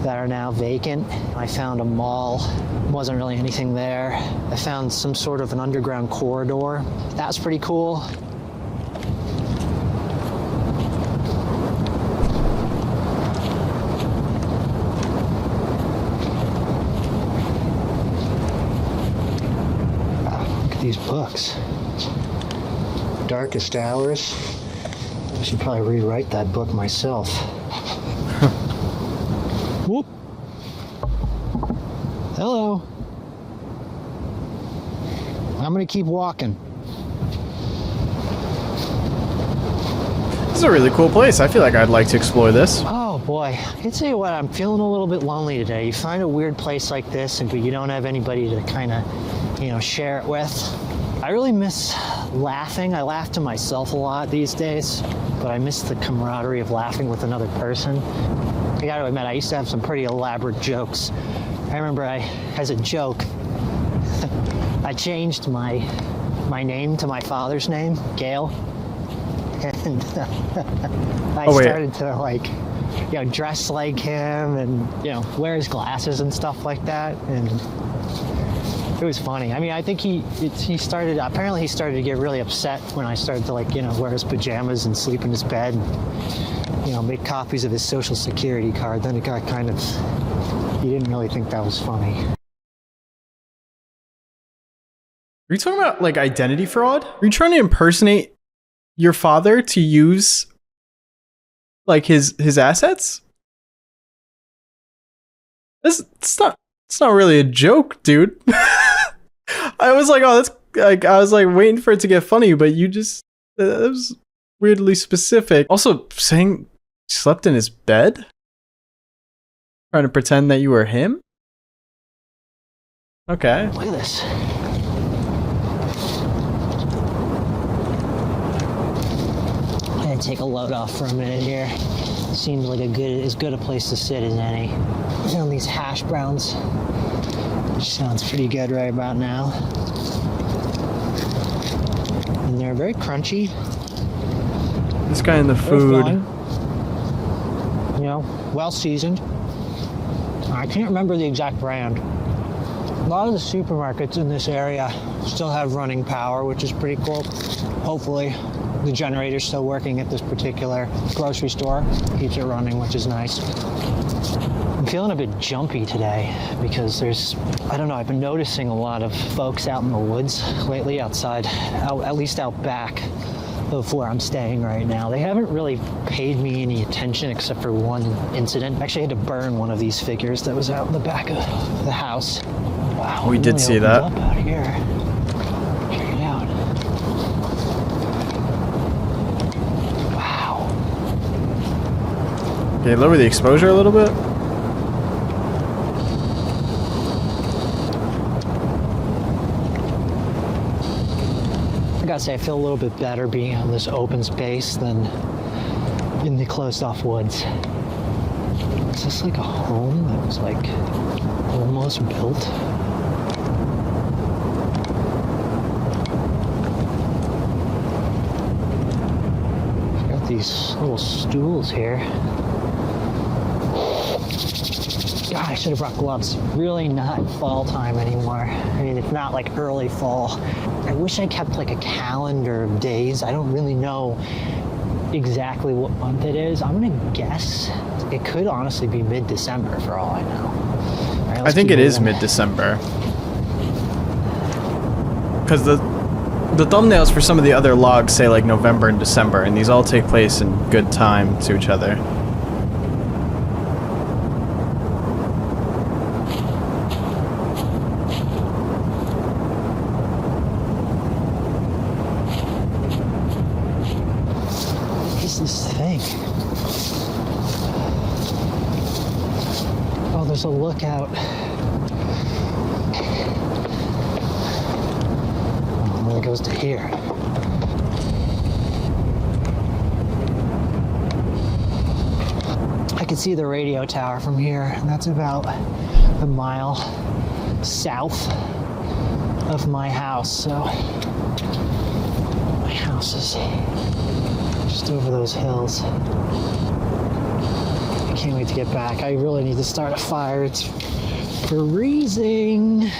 that are now vacant. I found a mall, wasn't really anything there. I found some sort of an underground corridor. That was pretty cool. Wow, look at these books. Darkest Hours. I should probably rewrite that book myself. Whoop. Hello. I'm gonna keep walking. This is a really cool place. I feel like I'd like to explore this. Oh boy, I can tell you what, I'm feeling a little bit lonely today. You find a weird place like this and you don't have anybody to kind of, share it with. I really miss laughing. I laugh to myself a lot these days, but I miss the camaraderie of laughing with another person. I gotta admit, I used to have some pretty elaborate jokes. I remember as a joke, I changed my name to my father's name, Gail. And I started to dress like him and, wear his glasses and stuff like that. And it was funny. I mean, I think he started to get really upset when I started to wear his pajamas and sleep in his bed and, make copies of his social security card. Then it got he didn't really think that was funny. Are you talking about identity fraud? Are you trying to impersonate your father to use his assets? It's not really a joke, dude. I was like, oh, that's I was waiting for it to get funny, but you just that was weirdly specific. Also, saying he slept in his bed? Trying to pretend that you were him? Okay. Look at this. I'm gonna take a load off for a minute here. Seems like as good a place to sit as any. Found these hash browns, which sounds pretty good right about now. And they're very crunchy. This guy in the They're food. fine. You know, well seasoned. I can't remember the exact brand. A lot of the supermarkets in this area still have running power, which is pretty cool. Hopefully, the generator's still working at this particular grocery store. Keeps it running, which is nice. I'm feeling a bit jumpy today because I don't know, I've been noticing a lot of folks out in the woods lately outside, at least out back of where I'm staying right now. They haven't really paid me any attention except for one incident. Actually, I had to burn one of these figures that was out in the back of the house. Wow, We it did really see opened that. up out here. Check it out. Wow. Okay, lower the exposure a little bit. I gotta say, I feel a little bit better being on this open space than in the closed off woods. Is this like a home that was like almost built? Got these little stools here. God, I should have brought gloves. Really not fall time anymore. I mean, it's not like early fall. I wish I kept like a calendar of days. I don't really know exactly what month it is. I'm gonna guess it could honestly be mid-December for all I know. All right, I let's think keep it is moving. mid-December. Because the thumbnails for some of the other logs say like November and December, and these all take place in good time to each other. What is this thing? Oh, there's a lookout. Oh, well, it goes to here. I can see the radio tower from here, and that's about a mile south of my house, so my house is just over those hills. I can't wait to get back. I really need to start a fire. It's freezing.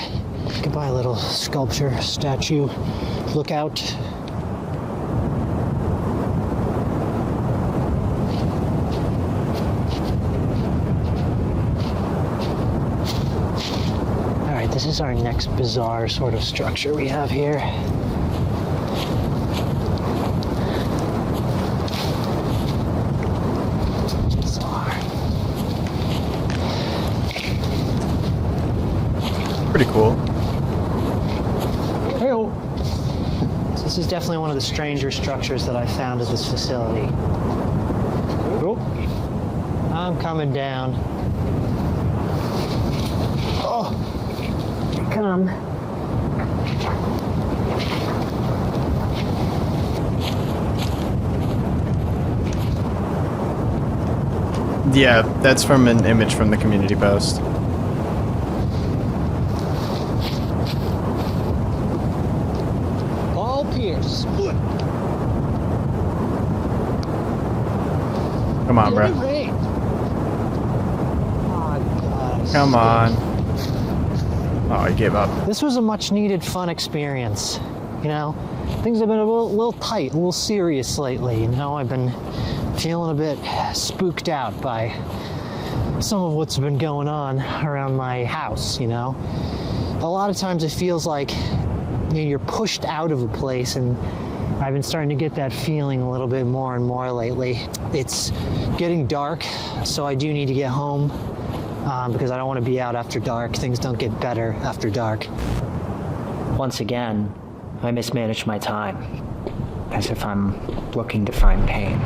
Goodbye, little sculpture, statue, lookout. All right, this is our next bizarre sort of structure we have here. Pretty cool. Hey-o. So this is definitely one of the stranger structures that I found at this facility. Oh, I'm coming down. Oh, here I come. Yeah, that's from an image from the community post. Paul Pierce. Come on, bro. Great. Oh, God. Come on. Oh, he gave up. This was a much needed fun experience. You know, things have been a little tight, a little serious lately. You know, I've been feeling a bit spooked out by some of what's been going on around my house, you know. A lot of times it feels like you're pushed out of a place, and I've been starting to get that feeling a little bit more and more lately. It's getting dark, so I do need to get home because I don't want to be out after dark. Things don't get better after dark. Once again, I mismanaged my time, as if I'm looking to find pain.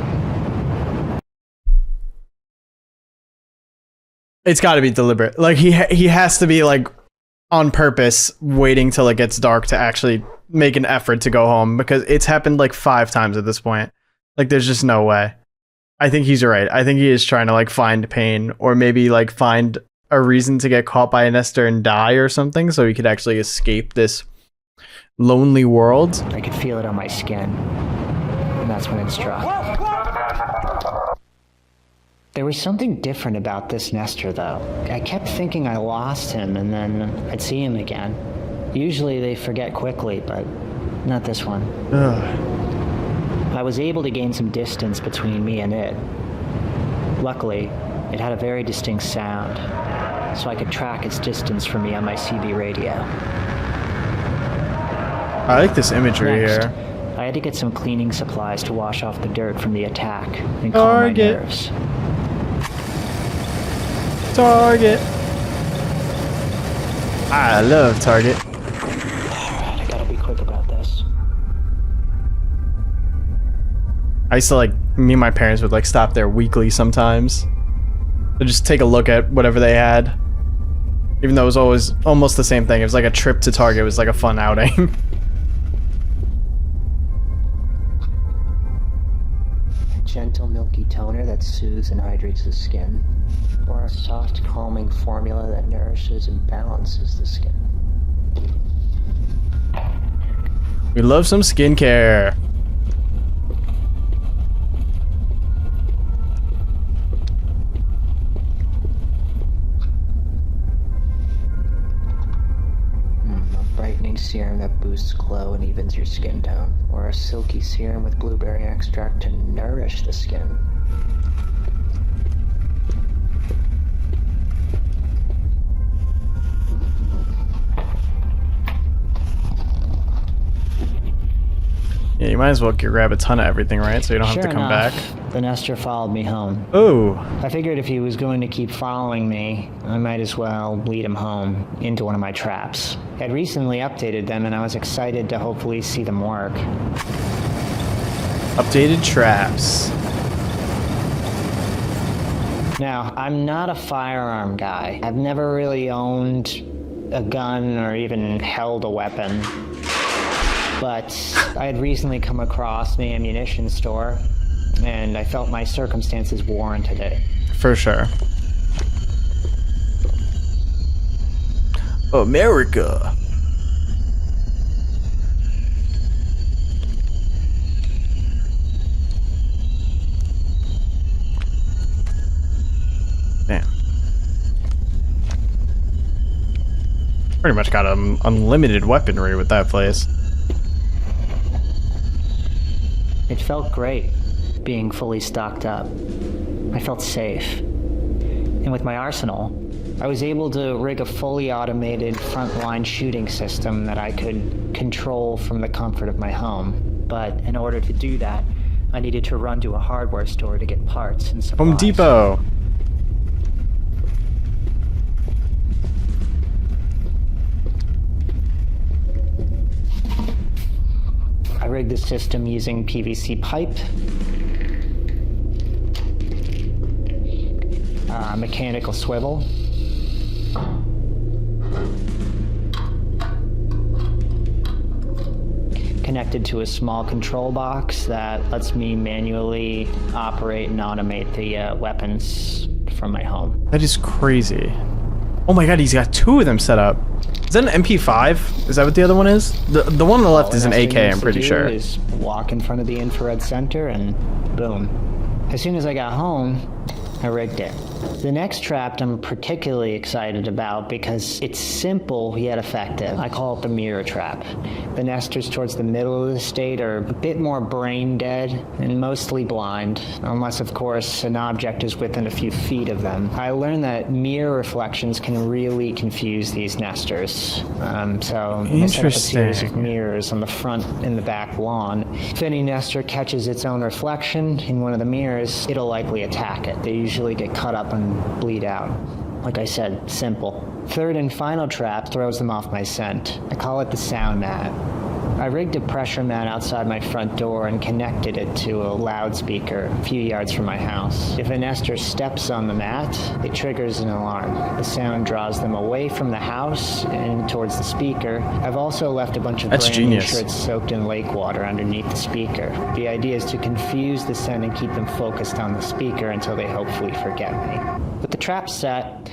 It's got to be deliberate. Like he has to be like on purpose waiting till it gets dark to actually make an effort to go home, because it's happened like 5 times at this point. Like there's just no way. I think he's right. I think he is trying to like find pain, or maybe like find a reason to get caught by a nester and die or something, so he could actually escape this lonely world. I could feel it on my skin, and that's when it struck. There was something different about this nester, though. I kept thinking I lost him, and then I'd see him again. Usually they forget quickly, but not this one. I was able to gain some distance between me and it. Luckily, it had a very distinct sound, so I could track its distance from me on my CB radio. I like this imagery Next, here. I had to get some cleaning supplies to wash off the dirt from the attack and calm my nerves. Target. I love Target. Alright, I gotta be quick about this. I used to like, me and my parents would like stop there weekly sometimes to just take a look at whatever they had. Even though it was always almost the same thing. It was like a trip to Target. It was like a fun outing. Gentle milky toner that soothes and hydrates the skin, or a soft calming formula that nourishes and balances the skin. We love some skincare. A brightening serum that boosts glow and evens your skin tone, or a silky serum with blueberry extract to nourish the skin. Yeah, you might as well grab a ton of everything, right? So you don't have to come back. The nester followed me home. Oh. I figured if he was going to keep following me, I might as well lead him home into one of my traps. I'd recently updated them, and I was excited to hopefully see them work. Updated traps. Now, I'm not a firearm guy. I've never really owned a gun or even held a weapon. But I had recently come across an ammunition store, and I felt my circumstances warranted it. For sure. America. Damn. Pretty much got unlimited weaponry with that place. It felt great, being fully stocked up. I felt safe. And with my arsenal, I was able to rig a fully automated frontline shooting system that I could control from the comfort of my home. But in order to do that, I needed to run to a hardware store to get parts and supplies. Home Depot. I rigged the system using PVC pipe, mechanical swivel, connected to a small control box that lets me manually operate and automate the weapons from my home. That is crazy. Oh my god, he's got 2 of them set up. Is that an MP5? Is that what the other one is? The one on the left is an AK, I'm pretty sure. Is walk in front of the infrared center and boom. As soon as I got home, I rigged it. The next trap I'm particularly excited about because it's simple yet effective. I call it the mirror trap. The nesters towards the middle of the state are a bit more brain dead and mostly blind, unless of course an object is within a few feet of them. I learned that mirror reflections can really confuse these nesters. So I set up a series of mirrors on the front and the back lawn. If any nester catches its own reflection in one of the mirrors, it'll likely attack it. They usually get cut up and bleed out. Like I said, simple. Third and final trap throws them off my scent. I call it the sound mat. I rigged a pressure mat outside my front door and connected it to a loudspeaker a few yards from my house. If a nester steps on the mat, it triggers an alarm. The sound draws them away from the house and towards the speaker. I've also left a bunch of That's brand new genius. shirts soaked in lake water underneath the speaker. The idea is to confuse the scent and keep them focused on the speaker until they hopefully forget me. With the trap set,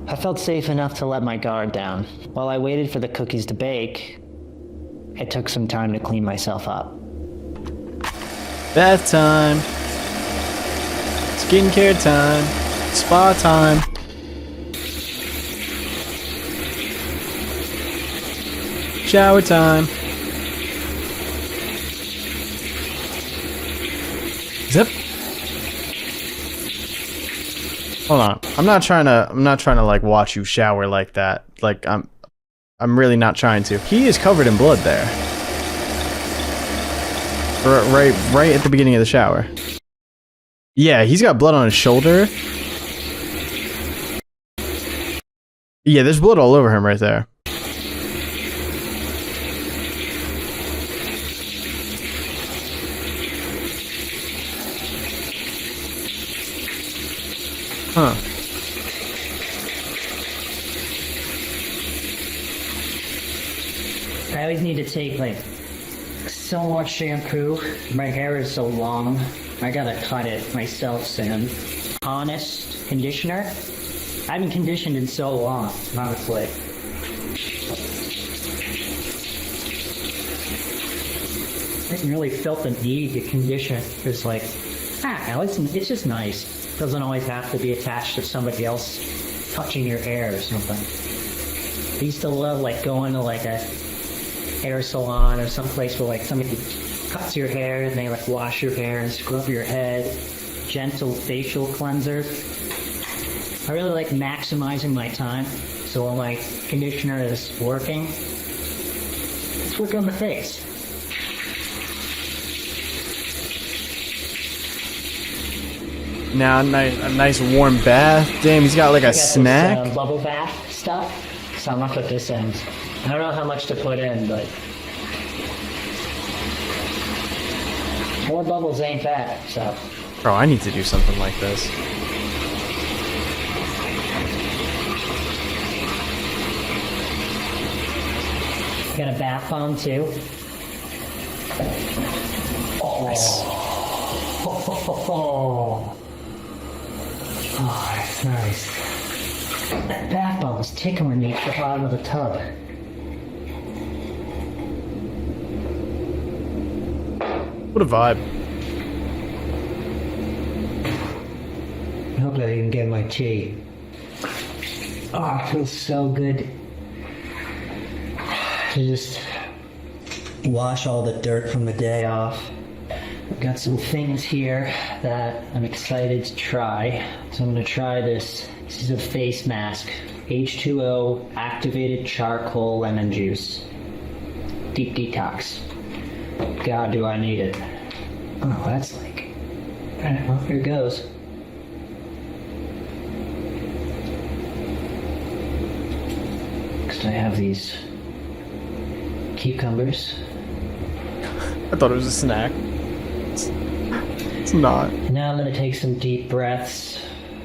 I felt safe enough to let my guard down. While I waited for the cookies to bake, it took some time to clean myself up. Bath time. Skincare time. Spa time. Shower time. Zip. Hold on. I'm not trying to like watch you shower like that. Like I'm really not trying to. He is covered in blood there. Right at the beginning of the shower. Yeah, he's got blood on his shoulder. Yeah, there's blood all over him right there. Huh. I always need to take like so much shampoo. My hair is so long. I gotta cut it myself soon. Honest conditioner. I haven't conditioned in so long, honestly. I haven't really felt the need to condition. It's like, it's just nice. It doesn't always have to be attached to somebody else touching your hair or something. I used to love like going to like a hair salon or someplace where like somebody cuts your hair and they like wash your hair and scrub your head. Gentle facial cleanser. I really like maximizing my time. So while my conditioner is working, let's work on the face. Now, a nice warm bath. Damn, he's got like a snack. This, bubble bath stuff. So I'm gonna put this in. I don't know how much to put in, but more bubbles ain't bad. So. Bro, I need to do something like this. Got a bath bomb too. Oh, Nice. Oh, that's nice. That bath bomb is tickling me at the bottom of the tub. What a vibe. I hope I didn't get my tea. Oh, it feels so good to just wash all the dirt from the day off. I've got some things here that I'm excited to try. So I'm going to try this. This is a face mask. H2O activated charcoal lemon juice. Deep detox. God, do I need it. Oh, that's like... Alright, well, here goes. Next I have these cucumbers. I thought it was a snack. It's not. Now I'm going to take some deep breaths.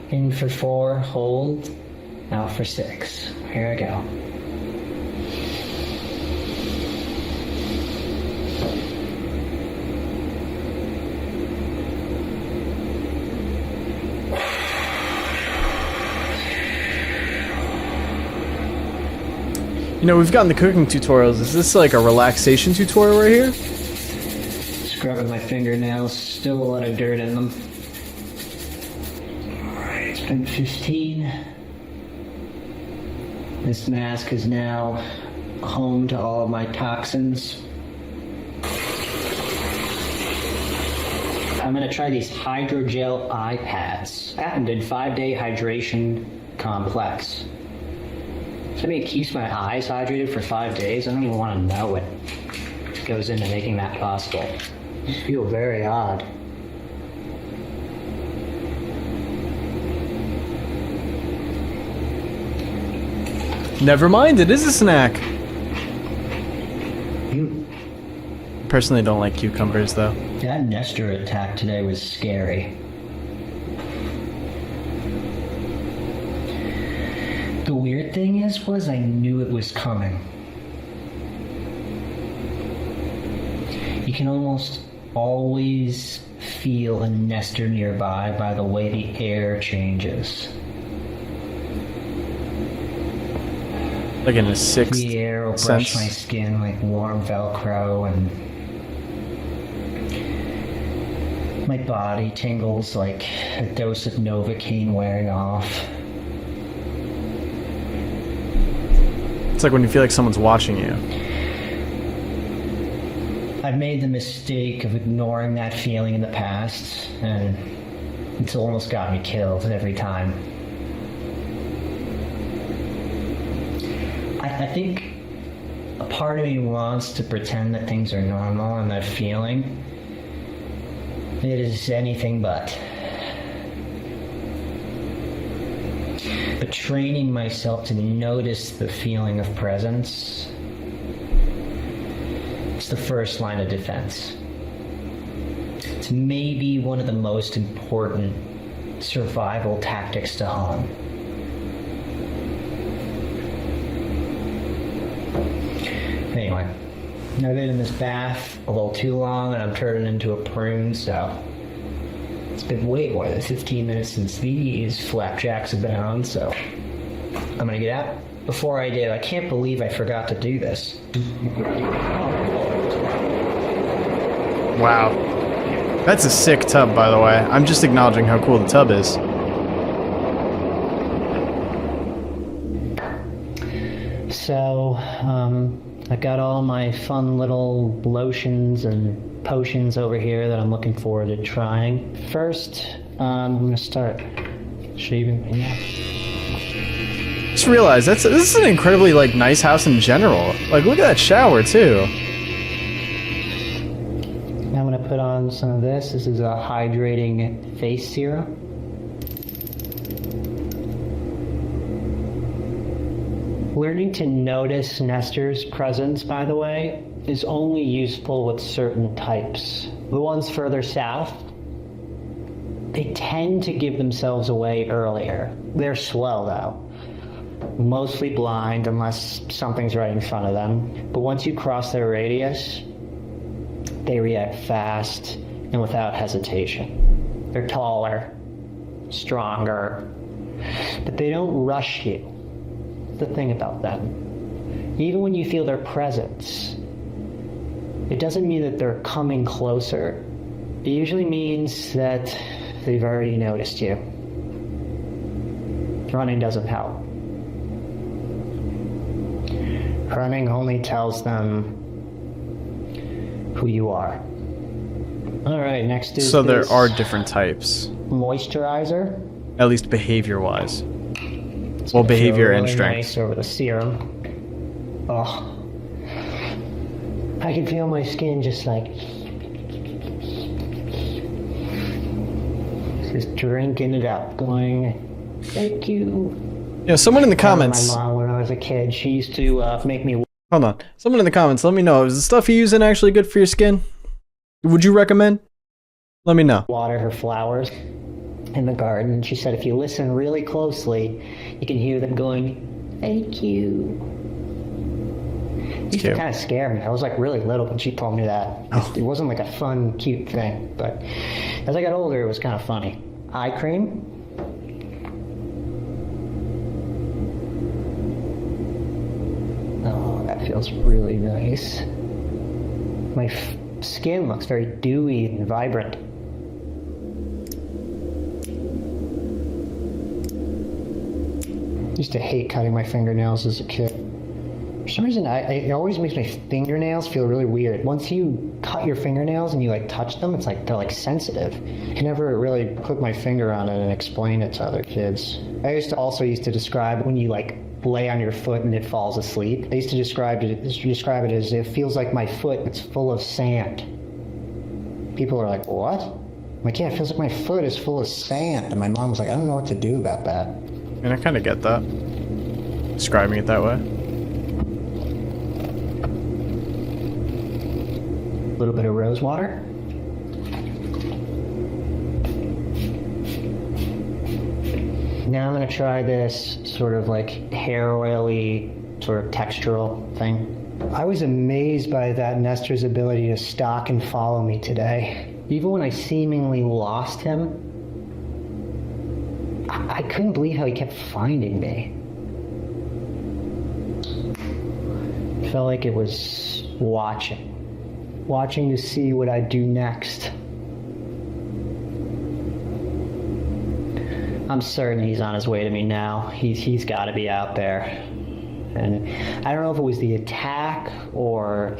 In for 4, hold. Out for 6. Here I go. You know, we've gotten the cooking tutorials. Is this like a relaxation tutorial right here? Scrubbing my fingernails. Still a lot of dirt in them. Alright, it's been 15. This mask is now home to all of my toxins. I'm gonna try these hydrogel eye pads. Patented 5-day hydration complex. So maybe it keeps my eyes hydrated for 5 days. I don't even want to know what goes into making that possible. I just feel very odd. Never mind, it is a snack. personally don't like cucumbers, though. That Nestor attack today was scary. The weird thing was I knew it was coming. You can almost always feel a Nestor nearby by the way the air changes. Like in a sixth The air will sense. brush my skin like warm Velcro, and my body tingles like a dose of Novocaine wearing off. It's like when you feel like someone's watching you. I've made the mistake of ignoring that feeling in the past, and it's almost got me killed every time. I think a part of me wants to pretend that things are normal, and that feeling, it is anything but. But training myself to notice the feeling of presence, it's the first line of defense. It's maybe one of the most important survival tactics to hone. Anyway, I've been in this bath a little too long and I'm turning into a prune, so it's been way more than 15 minutes since these flapjacks have been on, so I'm gonna get out. Before I do, I can't believe I forgot to do this. Wow. That's a sick tub, by the way. I'm just acknowledging how cool the tub is. So, I got all my fun little lotions and potions over here that I'm looking forward to trying. First, I'm gonna start shaving my neck. Just realized this is an incredibly like nice house in general. Like look at that shower too. Now I'm gonna put on some of this. This is a hydrating face serum. Learning to notice Nestor's presence, by the way, is only useful with certain types. The ones further south, they tend to give themselves away earlier. They're slow, though. Mostly blind unless something's right in front of them. But once you cross their radius, they react fast and without hesitation. They're taller, stronger, but they don't rush you. The thing about them. Even when you feel their presence, it doesn't mean that they're coming closer. It usually means that they've already noticed you. Running doesn't help. Running only tells them who you are. All right, next is So there are different types, moisturizer. at least behavior-wise. Well, behavior and Really strength. nice over the serum. Oh, I can feel my skin just drinking it up, going, thank you. Yeah, someone in the comments. My mom, when I was a kid, she used to make me Hold on. Someone in the comments, let me know. Is the stuff you're using actually good for your skin? Would you recommend? Let me know. water her flowers in the garden. She said if you listen really closely, you can hear them going, thank you. It used to kind of scare me. I was like really little when she told me that. It wasn't like a fun, cute thing, but as I got older, it was kind of funny. Eye cream. Oh, that feels really nice. My skin looks very dewy and vibrant. I used to hate cutting my fingernails as a kid. For some reason, it always makes my fingernails feel really weird. Once you cut your fingernails and you like touch them, it's like they're like sensitive. I never really put my finger on it and explain it to other kids. I used to describe when you like lay on your foot and it falls asleep. I used to describe it as it feels like my foot is full of sand. People are like, what? I'm like, yeah, it feels like my foot is full of sand. And my mom was like, I don't know what to do about that. And I kind of get that. Describing it that way. little bit of rose water. Now I'm going to try this sort of like hair oily sort of textural thing. I was amazed by that Nestor's ability to stalk and follow me today. Even when I seemingly lost him, I couldn't believe how he kept finding me. It felt like it was watching to see what I'd do next. I'm certain he's on his way to me now. He's got to be out there. And I don't know if it was the attack or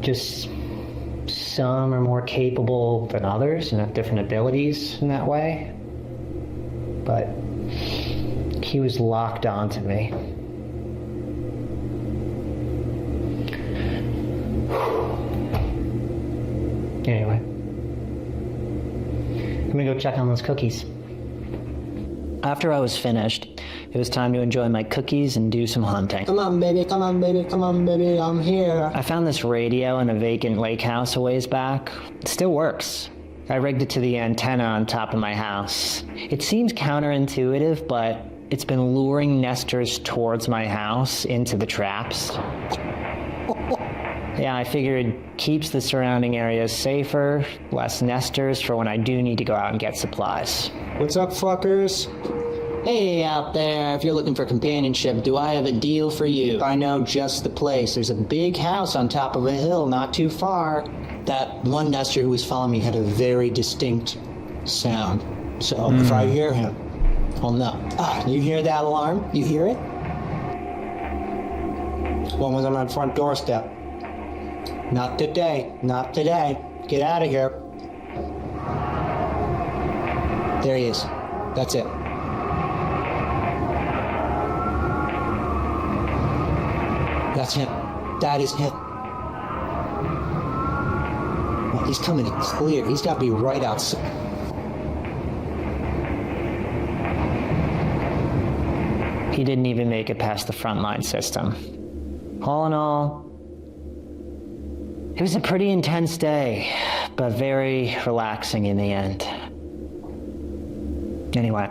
just some are more capable than others and have different abilities in that way. But he was locked onto me. Anyway, I'm gonna go check on those cookies. After I was finished, it was time to enjoy my cookies and do some hunting. Come on, baby, come on, baby, come on, baby, I'm here. I found this radio in a vacant lake house a ways back. It still works. I rigged it to the antenna on top of my house. It seems counterintuitive, but it's been luring nesters towards my house into the traps. Yeah, I figured it keeps the surrounding areas safer, less nesters for when I do need to go out and get supplies. What's up, fuckers? Hey out there, if you're looking for companionship, do I have a deal for you? I know just the place. There's a big house on top of a hill not too far. That one nester who was following me had a very distinct sound. So if I hear him, I'll know. Ah, you hear that alarm? You hear it? One was on my front doorstep. Not today, not today. Get out of here. There he is. That's it. That's him. That is him. Well, he's coming in clear. He's got to be right outside. He didn't even make it past the frontline system. All in all, it was a pretty intense day, but very relaxing in the end. Anyway,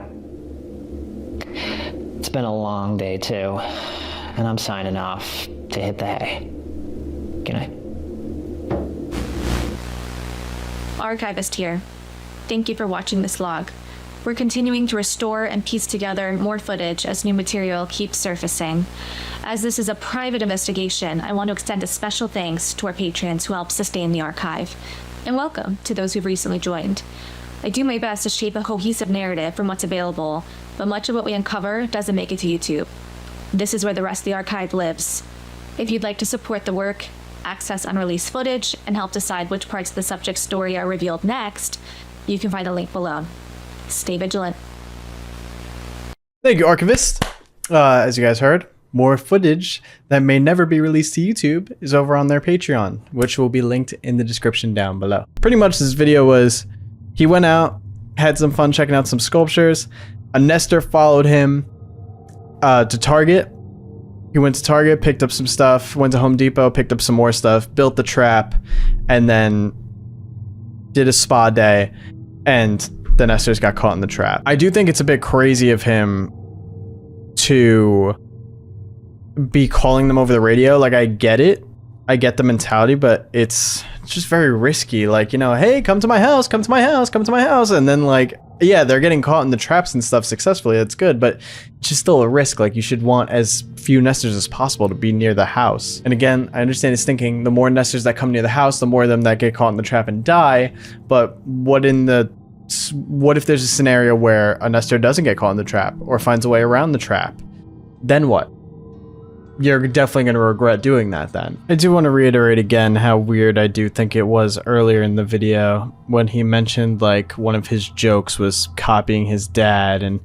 it's been a long day too, and I'm signing off to hit the hay. Good night. Archivist here. Thank you for watching this log. We're continuing to restore and piece together more footage as new material keeps surfacing. As this is a private investigation, I want to extend a special thanks to our patrons who help sustain the archive. And welcome to those who've recently joined. I do my best to shape a cohesive narrative from what's available, but much of what we uncover doesn't make it to YouTube. This is where the rest of the archive lives. If you'd like to support the work, access unreleased footage, and help decide which parts of the subject's story are revealed next, you can find a link below. Stay vigilant. Thank you, Archivist. As you guys heard, more footage that may never be released to YouTube is over on their Patreon, which will be linked in the description down below. Pretty much this video was, he went out, had some fun checking out some sculptures. A nester followed him to Target. He went to Target, picked up some stuff, went to Home Depot, picked up some more stuff, built the trap, and then did a spa day, and the nesters got caught in the trap. I do think it's a bit crazy of him to be calling them over the radio. Like, I get it. I get the mentality, but it's just very risky. Like, you know, hey, come to my house, come to my house, come to my house. And then, like, yeah, they're getting caught in the traps and stuff successfully. That's good, but it's just still a risk. Like, you should want as few nesters as possible to be near the house. And again, I understand his thinking. The more nesters that come near the house, the more of them that get caught in the trap and die. But what if there's a scenario where a nester doesn't get caught in the trap or finds a way around the trap? Then what? You're definitely going to regret doing that then. I do want to reiterate again how weird I do think it was earlier in the video when he mentioned, like, one of his jokes was copying his dad and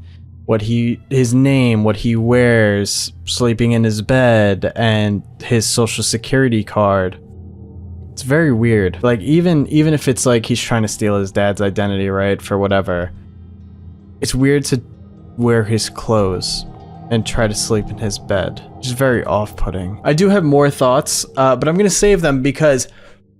his name, what he wears, sleeping in his bed, and his social security card. It's very weird. Like, even if it's like he's trying to steal his dad's identity, right, for whatever, it's weird to wear his clothes and try to sleep in his bed. Just very off-putting. I do have more thoughts, but I'm gonna save them because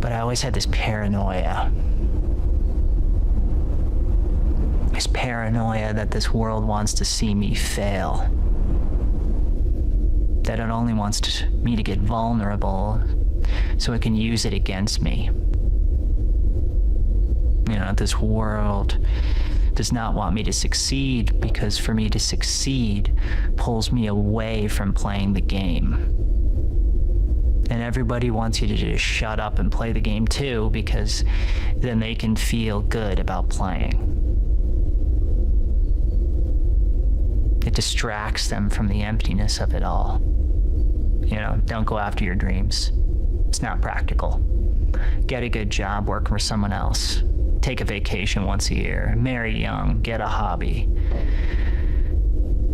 But I always had this paranoia. This paranoia that this world wants to see me fail. That it only wants me to get vulnerable so it can use it against me. You know, this world does not want me to succeed because for me to succeed pulls me away from playing the game. And everybody wants you to just shut up and play the game too, because then they can feel good about playing. It distracts them from the emptiness of it all. You know, don't go after your dreams. It's not practical. Get a good job working for someone else. Take a vacation once a year. Marry young. Get a hobby.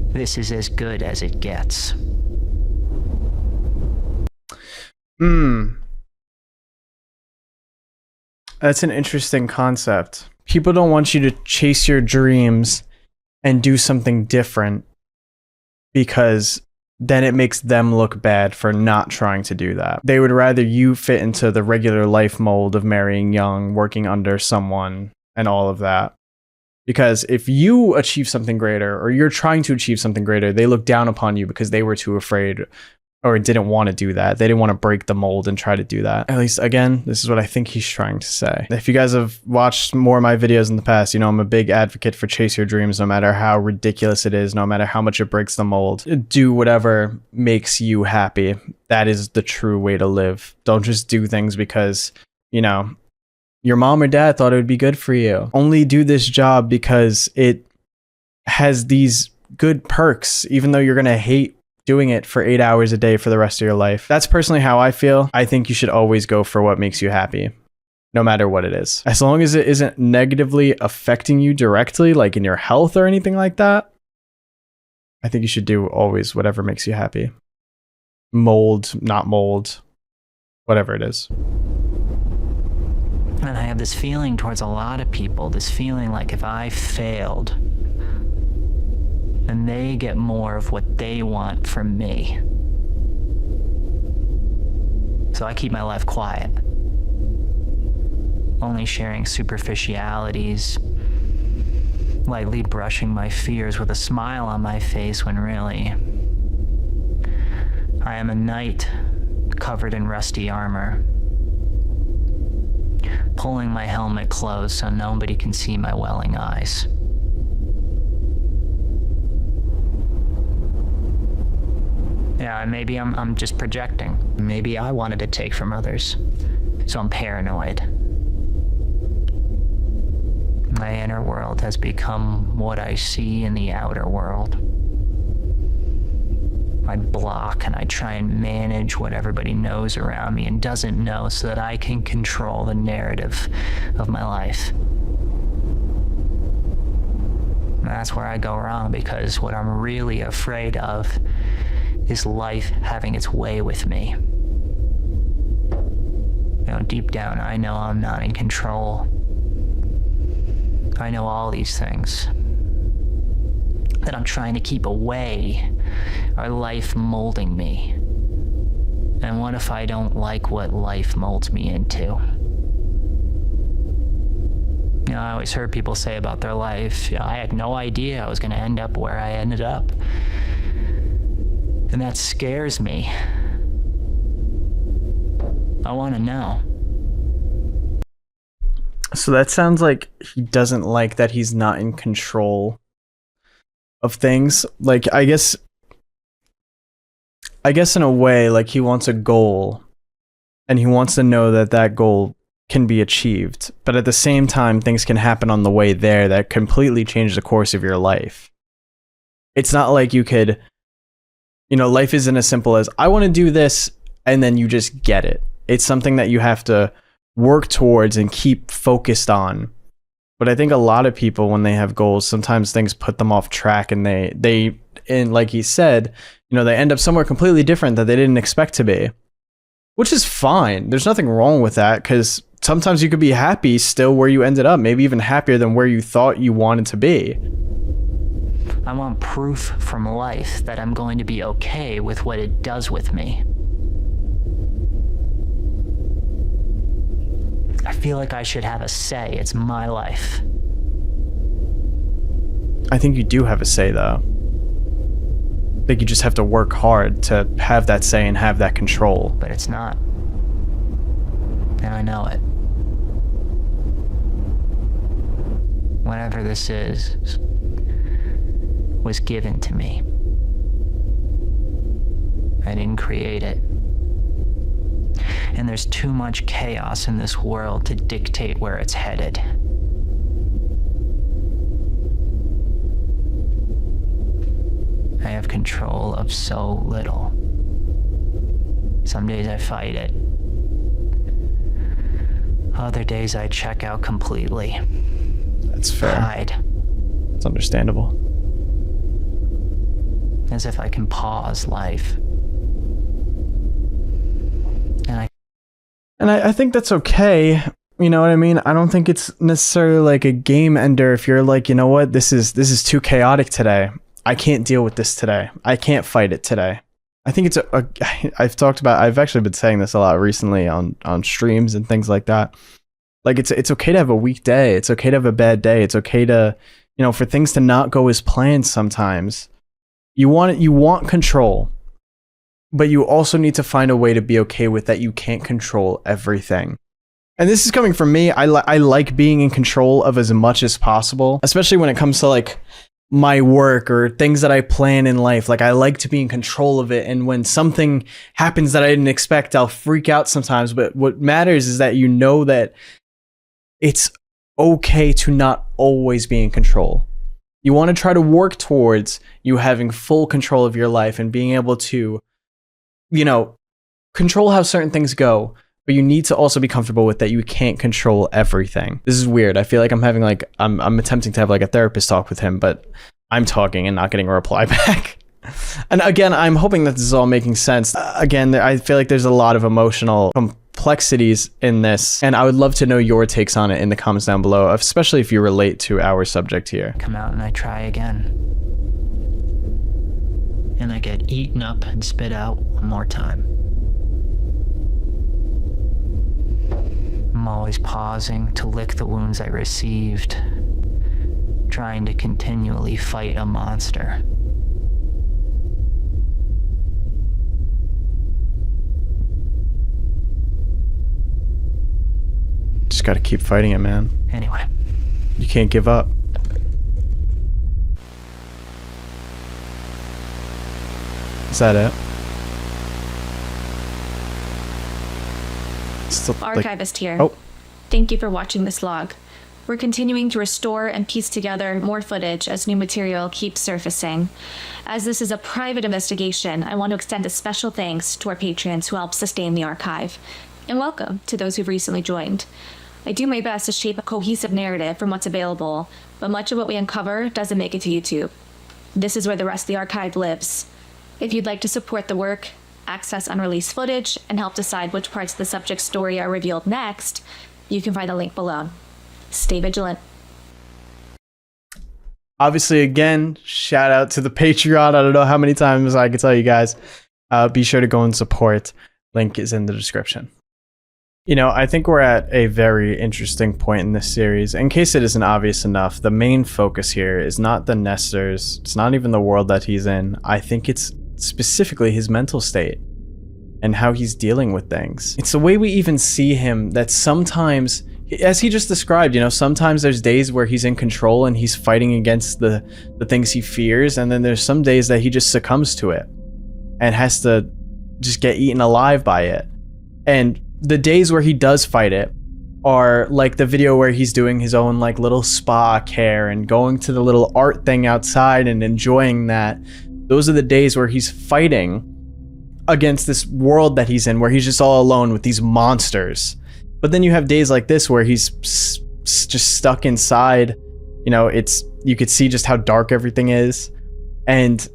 This is as good as it gets. That's an interesting concept. People don't want you to chase your dreams and do something different because then it makes them look bad for not trying to do that. They would rather you fit into the regular life mold of marrying young, working under someone, and all of that. Because if you achieve something greater, or you're trying to achieve something greater, they look down upon you because they were too afraid or didn't want to do that. They didn't want to break the mold and try to do that. At least, again, this is what I think he's trying to say. If you guys have watched more of my videos in the past, you know I'm a big advocate for chase your dreams, no matter how ridiculous it is, no matter how much it breaks the mold. Do whatever makes you happy. That is the true way to live. Don't just do things because, you know, your mom or dad thought it would be good for you. Only do this job because it has these good perks, even though you're going to hate doing it for 8 hours a day for the rest of your life. That's personally how I feel. I think you should always go for what makes you happy, no matter what it is. As long as it isn't negatively affecting you directly, like in your health or anything like that, I think you should do always whatever makes you happy. Mold, not mold, whatever it is. And I have this feeling towards a lot of people, this feeling like if I failed, then they get more of what they want from me. So I keep my life quiet, only sharing superficialities, lightly brushing my fears with a smile on my face when really, I am a knight covered in rusty armor, pulling my helmet close so nobody can see my welling eyes. Yeah, maybe I'm just projecting. Maybe I wanted to take from others, so I'm paranoid. My inner world has become what I see in the outer world. I block and I try and manage what everybody knows around me and doesn't know so that I can control the narrative of my life. And that's where I go wrong, because what I'm really afraid of is life having its way with me. You know, deep down, I know I'm not in control. I know all these things that I'm trying to keep away are life molding me. And what if I don't like what life molds me into? You know, I always heard people say about their life, you know, I had no idea I was going to end up where I ended up. And that scares me. I want to know. So that sounds like he doesn't like that he's not in control of things. Like, I guess in a way, like, he wants a goal and he wants to know that that goal can be achieved. But at the same time, things can happen on the way there that completely change the course of your life. It's not like you could, you know, life isn't as simple as I want to do this and then you just get it. It's something that you have to work towards and keep focused on. But I think a lot of people, when they have goals, sometimes things put them off track and they and like he said, you know, they end up somewhere completely different that they didn't expect to be, which is fine. There's nothing wrong with that, because sometimes you could be happy still where you ended up, maybe even happier than where you thought you wanted to be. I want proof from life that I'm going to be okay with what it does with me. I feel like I should have a say. It's my life. I think you do have a say, though. I think you just have to work hard to have that say and have that control. But it's not. And I know it. Whatever this is was given to me. I didn't create it. And there's too much chaos in this world to dictate where it's headed. I have control of so little. Some days I fight it. Other days I check out completely. That's fair. Hide. It's understandable. As if I can pause life. And I think that's okay. You know what I mean? I don't think it's necessarily like a game ender if you're like, you know what, this is too chaotic today. I can't deal with this today. I can't fight it today. I think it's I've actually been saying this a lot recently on streams and things like that. Like it's okay to have a weak day. It's okay to have a bad day. It's okay to, you know, for things to not go as planned sometimes. You want control. But you also need to find a way to be okay with that you can't control everything. And this is coming from me. I like being in control of as much as possible, especially when it comes to like my work or things that I plan in life. Like I like to be in control of it. And when something happens that I didn't expect, I'll freak out sometimes. But what matters is that you know that it's okay to not always be in control. You want to try to work towards you having full control of your life and being able to, you know, control how certain things go, but you need to also be comfortable with that you can't control everything. This is weird. I feel like I'm having like, I'm attempting to have like a therapist talk with him, but I'm talking and not getting a reply back. And again, I'm hoping that this is all making sense. Again, I feel like there's a lot of emotional complexities in this, and I would love to know your takes on it in the comments down below, especially if you relate to our subject here. Come out and I try again. And I get eaten up and spit out one more time. I'm always pausing to lick the wounds I received, trying to continually fight a monster. Just gotta keep fighting it, man. Anyway. You can't give up. Is that it? Still, Archivist here. Oh. Thank you for watching this log. We're continuing to restore and piece together more footage as new material keeps surfacing. As this is a private investigation, I want to extend a special thanks to our patrons who help sustain the archive. And welcome to those who've recently joined. I do my best to shape a cohesive narrative from what's available, but much of what we uncover doesn't make it to YouTube. This is where the rest of the archive lives. If you'd like to support the work, access unreleased footage, and help decide which parts of the subject's story are revealed next, you can find a link below. Stay vigilant. Obviously, again, shout out to the Patreon. I don't know how many times I can tell you guys. Be sure to go and support. Link is in the description. You know, I think we're at a very interesting point in this series. In case it isn't obvious enough, the main focus here is not the Nesters. It's not even the world that he's in. I think it's specifically his mental state and how he's dealing with things. It's the way we even see him that sometimes, as he just described, you know, sometimes there's days where he's in control and he's fighting against the things he fears, and then there's some days that he just succumbs to it and has to just get eaten alive by it. And the days where he does fight it are like the video where he's doing his own like little spa care and going to the little art thing outside and enjoying that. Those are the days where he's fighting against this world that he's in, where he's just all alone with these monsters. But then you have days like this where he's just stuck inside. You know, you could see just how dark everything is, and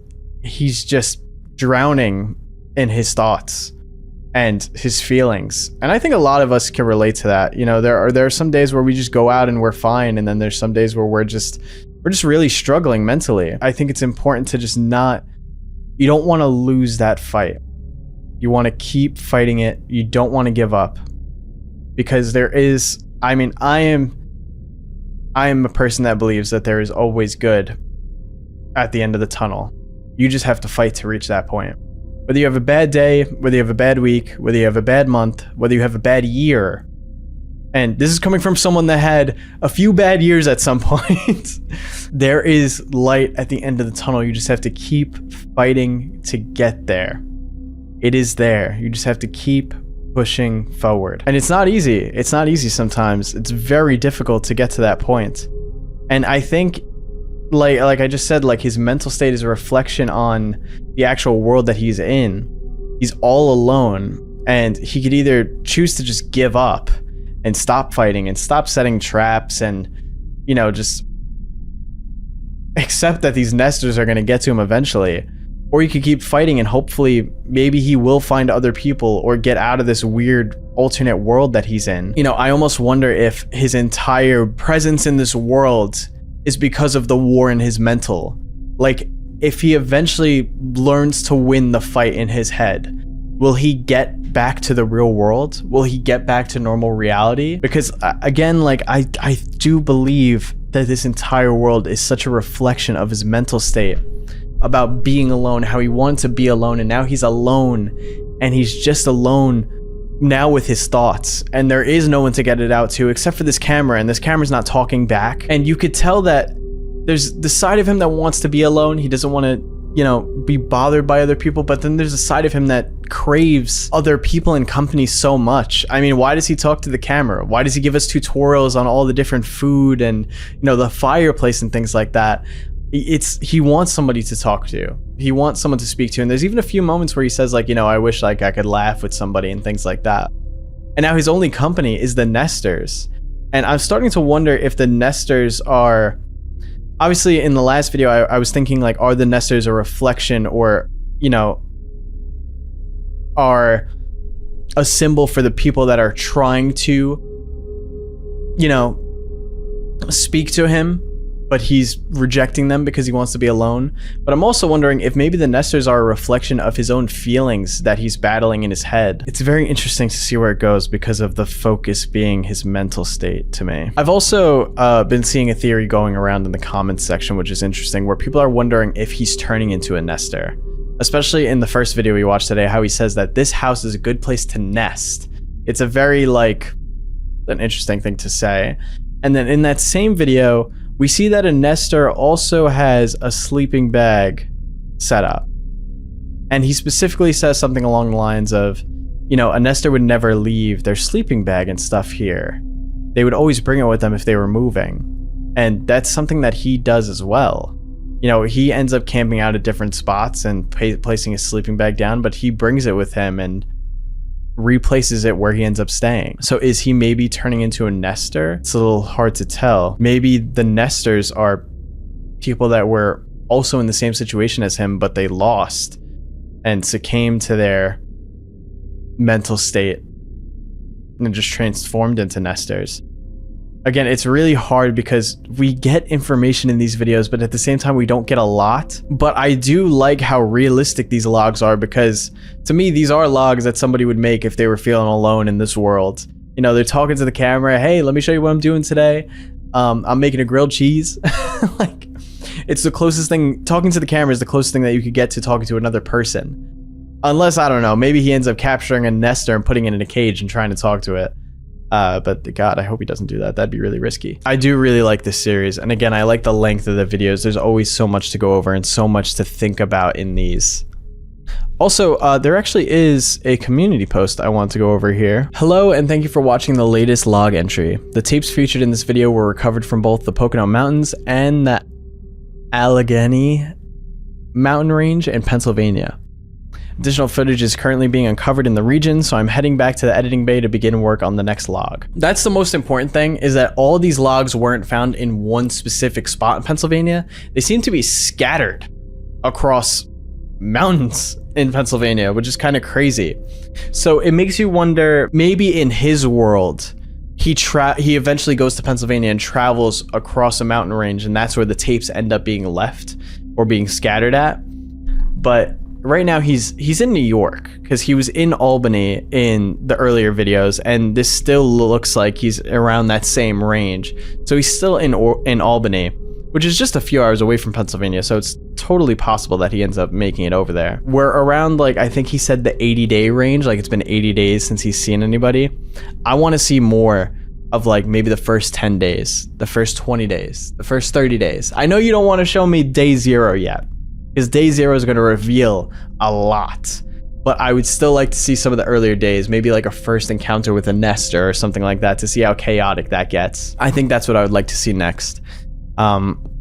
he's just drowning in his thoughts and his feelings. And I think a lot of us can relate to that. You know, there are some days where we just go out and we're fine, and then there's some days where we're just really struggling mentally. I think it's important to just you don't want to lose that fight. You want to keep fighting it. You don't want to give up. because there is, I mean, I am a person that believes that there is always good at the end of the tunnel. You just have to fight to reach that point. Whether you have a bad day, whether you have a bad week, whether you have a bad month, whether you have a bad year, and this is coming from someone that had a few bad years at some point, there is light at the end of the tunnel. You just have to keep fighting to get there. It is there. You just have to keep pushing forward. And it's not easy. It's not easy sometimes. It's very difficult to get to that point. And I think, like I just said, like his mental state is a reflection on the actual world that he's in. He's all alone, and he could either choose to just give up and stop fighting and stop setting traps and, you know, just accept that these nesters are going to get to him eventually. Or he could keep fighting and hopefully maybe he will find other people or get out of this weird alternate world that he's in. You know, I almost wonder if his entire presence in this world is because of the war in his mental. Like, if he eventually learns to win the fight in his head, will he get back to the real world? Will he get back to normal reality? Because again, like I do believe that this entire world is such a reflection of his mental state about being alone, how he wanted to be alone, and now he's alone, and he's just alone now with his thoughts, and there is no one to get it out to except for this camera, and this camera's not talking back. And you could tell that there's the side of him that wants to be alone. He doesn't want to, you know, be bothered by other people, but then there's a side of him that craves other people and company so much. I mean, why does he talk to the camera? Why does he give us tutorials on all the different food and, you know, the fireplace and things like that? He wants somebody to talk to. He wants someone to speak to. And there's even a few moments where he says, like, you know, I wish like I could laugh with somebody and things like that. And now his only company is the nesters. And I'm starting to wonder if the nesters are, obviously in the last video, I was thinking like, are the nesters a reflection or, you know, are a symbol for the people that are trying to, you know, speak to him, but he's rejecting them because he wants to be alone. But I'm also wondering if maybe the nesters are a reflection of his own feelings that he's battling in his head. It's very interesting to see where it goes because of the focus being his mental state to me. I've also been seeing a theory going around in the comments section, which is interesting, where people are wondering if he's turning into a nester. Especially in the first video we watched today, how he says that this house is a good place to nest. It's a very, like, an interesting thing to say. And then in that same video, we see that a nester also has a sleeping bag set up. And he specifically says something along the lines of, you know, a nester would never leave their sleeping bag and stuff here. They would always bring it with them if they were moving. And that's something that he does as well. You know, he ends up camping out at different spots and placing his sleeping bag down, but he brings it with him and replaces it where he ends up staying. So is he maybe turning into a nester? It's a little hard to tell. Maybe the nesters are people that were also in the same situation as him, but they lost and succumbed to their mental state and just transformed into nesters. Again, it's really hard because we get information in these videos, but at the same time, we don't get a lot. But I do like how realistic these logs are because to me, these are logs that somebody would make if they were feeling alone in this world. You know, they're talking to the camera. Hey, let me show you what I'm doing today. I'm making a grilled cheese. Like, it's the closest thing. Talking to the camera is the closest thing that you could get to talking to another person. Unless, I don't know, maybe he ends up capturing a nester and putting it in a cage and trying to talk to it. But God, I hope he doesn't do that. That'd be really risky. I do really like this series. And again, I like the length of the videos. There's always so much to go over and so much to think about in these. Also, there actually is a community post I want to go over here. Hello, and thank you for watching the latest log entry. The tapes featured in this video were recovered from both the Pocono Mountains and the Allegheny mountain range in Pennsylvania. Additional footage is currently being uncovered in the region, so I'm heading back to the editing bay to begin work on the next log. That's the most important thing, is that all these logs weren't found in one specific spot in Pennsylvania. They seem to be scattered across mountains in Pennsylvania, which is kind of crazy. So it makes you wonder, maybe in his world, he eventually goes to Pennsylvania and travels across a mountain range, and that's where the tapes end up being left or being scattered at. But right now he's in New York, because he was in Albany in the earlier videos, and this still looks like he's around that same range. So he's still in Albany, which is just a few hours away from Pennsylvania, so it's totally possible that he ends up making it over there. We're around, like, I think he said the 80-day range, like it's been 80 days since he's seen anybody. I want to see more of, like, maybe the first 10 days, the first 20 days, the first 30 days. I know you don't want to show me day 0 yet, because day 0 is going to reveal a lot. But I would still like to see some of the earlier days, maybe like a first encounter with a nester or something like that, to see how chaotic that gets. I think that's what I would like to see next.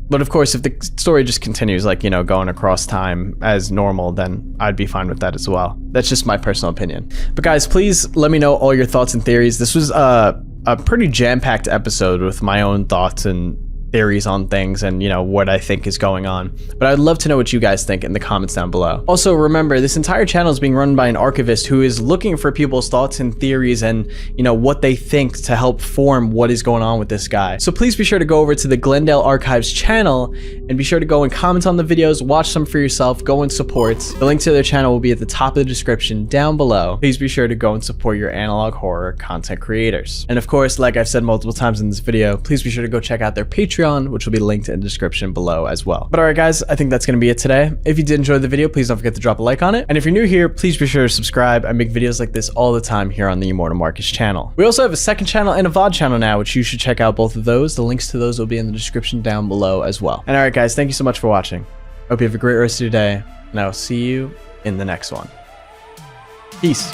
But of course, if the story just continues, like, you know, going across time as normal, then I'd be fine with that as well. That's just my personal opinion. But guys, please let me know all your thoughts and theories. This was a pretty jam-packed episode with my own thoughts and theories on things and, you know, what I think is going on. But I'd love to know what you guys think in the comments down below. Also, remember, this entire channel is being run by an archivist who is looking for people's thoughts and theories and, you know, what they think to help form what is going on with this guy. So please be sure to go over to the Glendale Archives channel and be sure to go and comment on the videos, watch them for yourself, go and support. The link to their channel will be at the top of the description down below. Please be sure to go and support your analog horror content creators. And of course, like I've said multiple times in this video, please be sure to go check out their Patreon, which will be linked in the description below as well. But alright guys, I think that's going to be it today. If you did enjoy the video, please don't forget to drop a like on it. And if you're new here, please be sure to subscribe. I make videos like this all the time here on the EmortalMarcus channel. We also have a second channel and a VOD channel now, which you should check out both of those. The links to those will be in the description down below as well. And alright guys, thank you so much for watching. Hope you have a great rest of your day, and I will see you in the next one. Peace.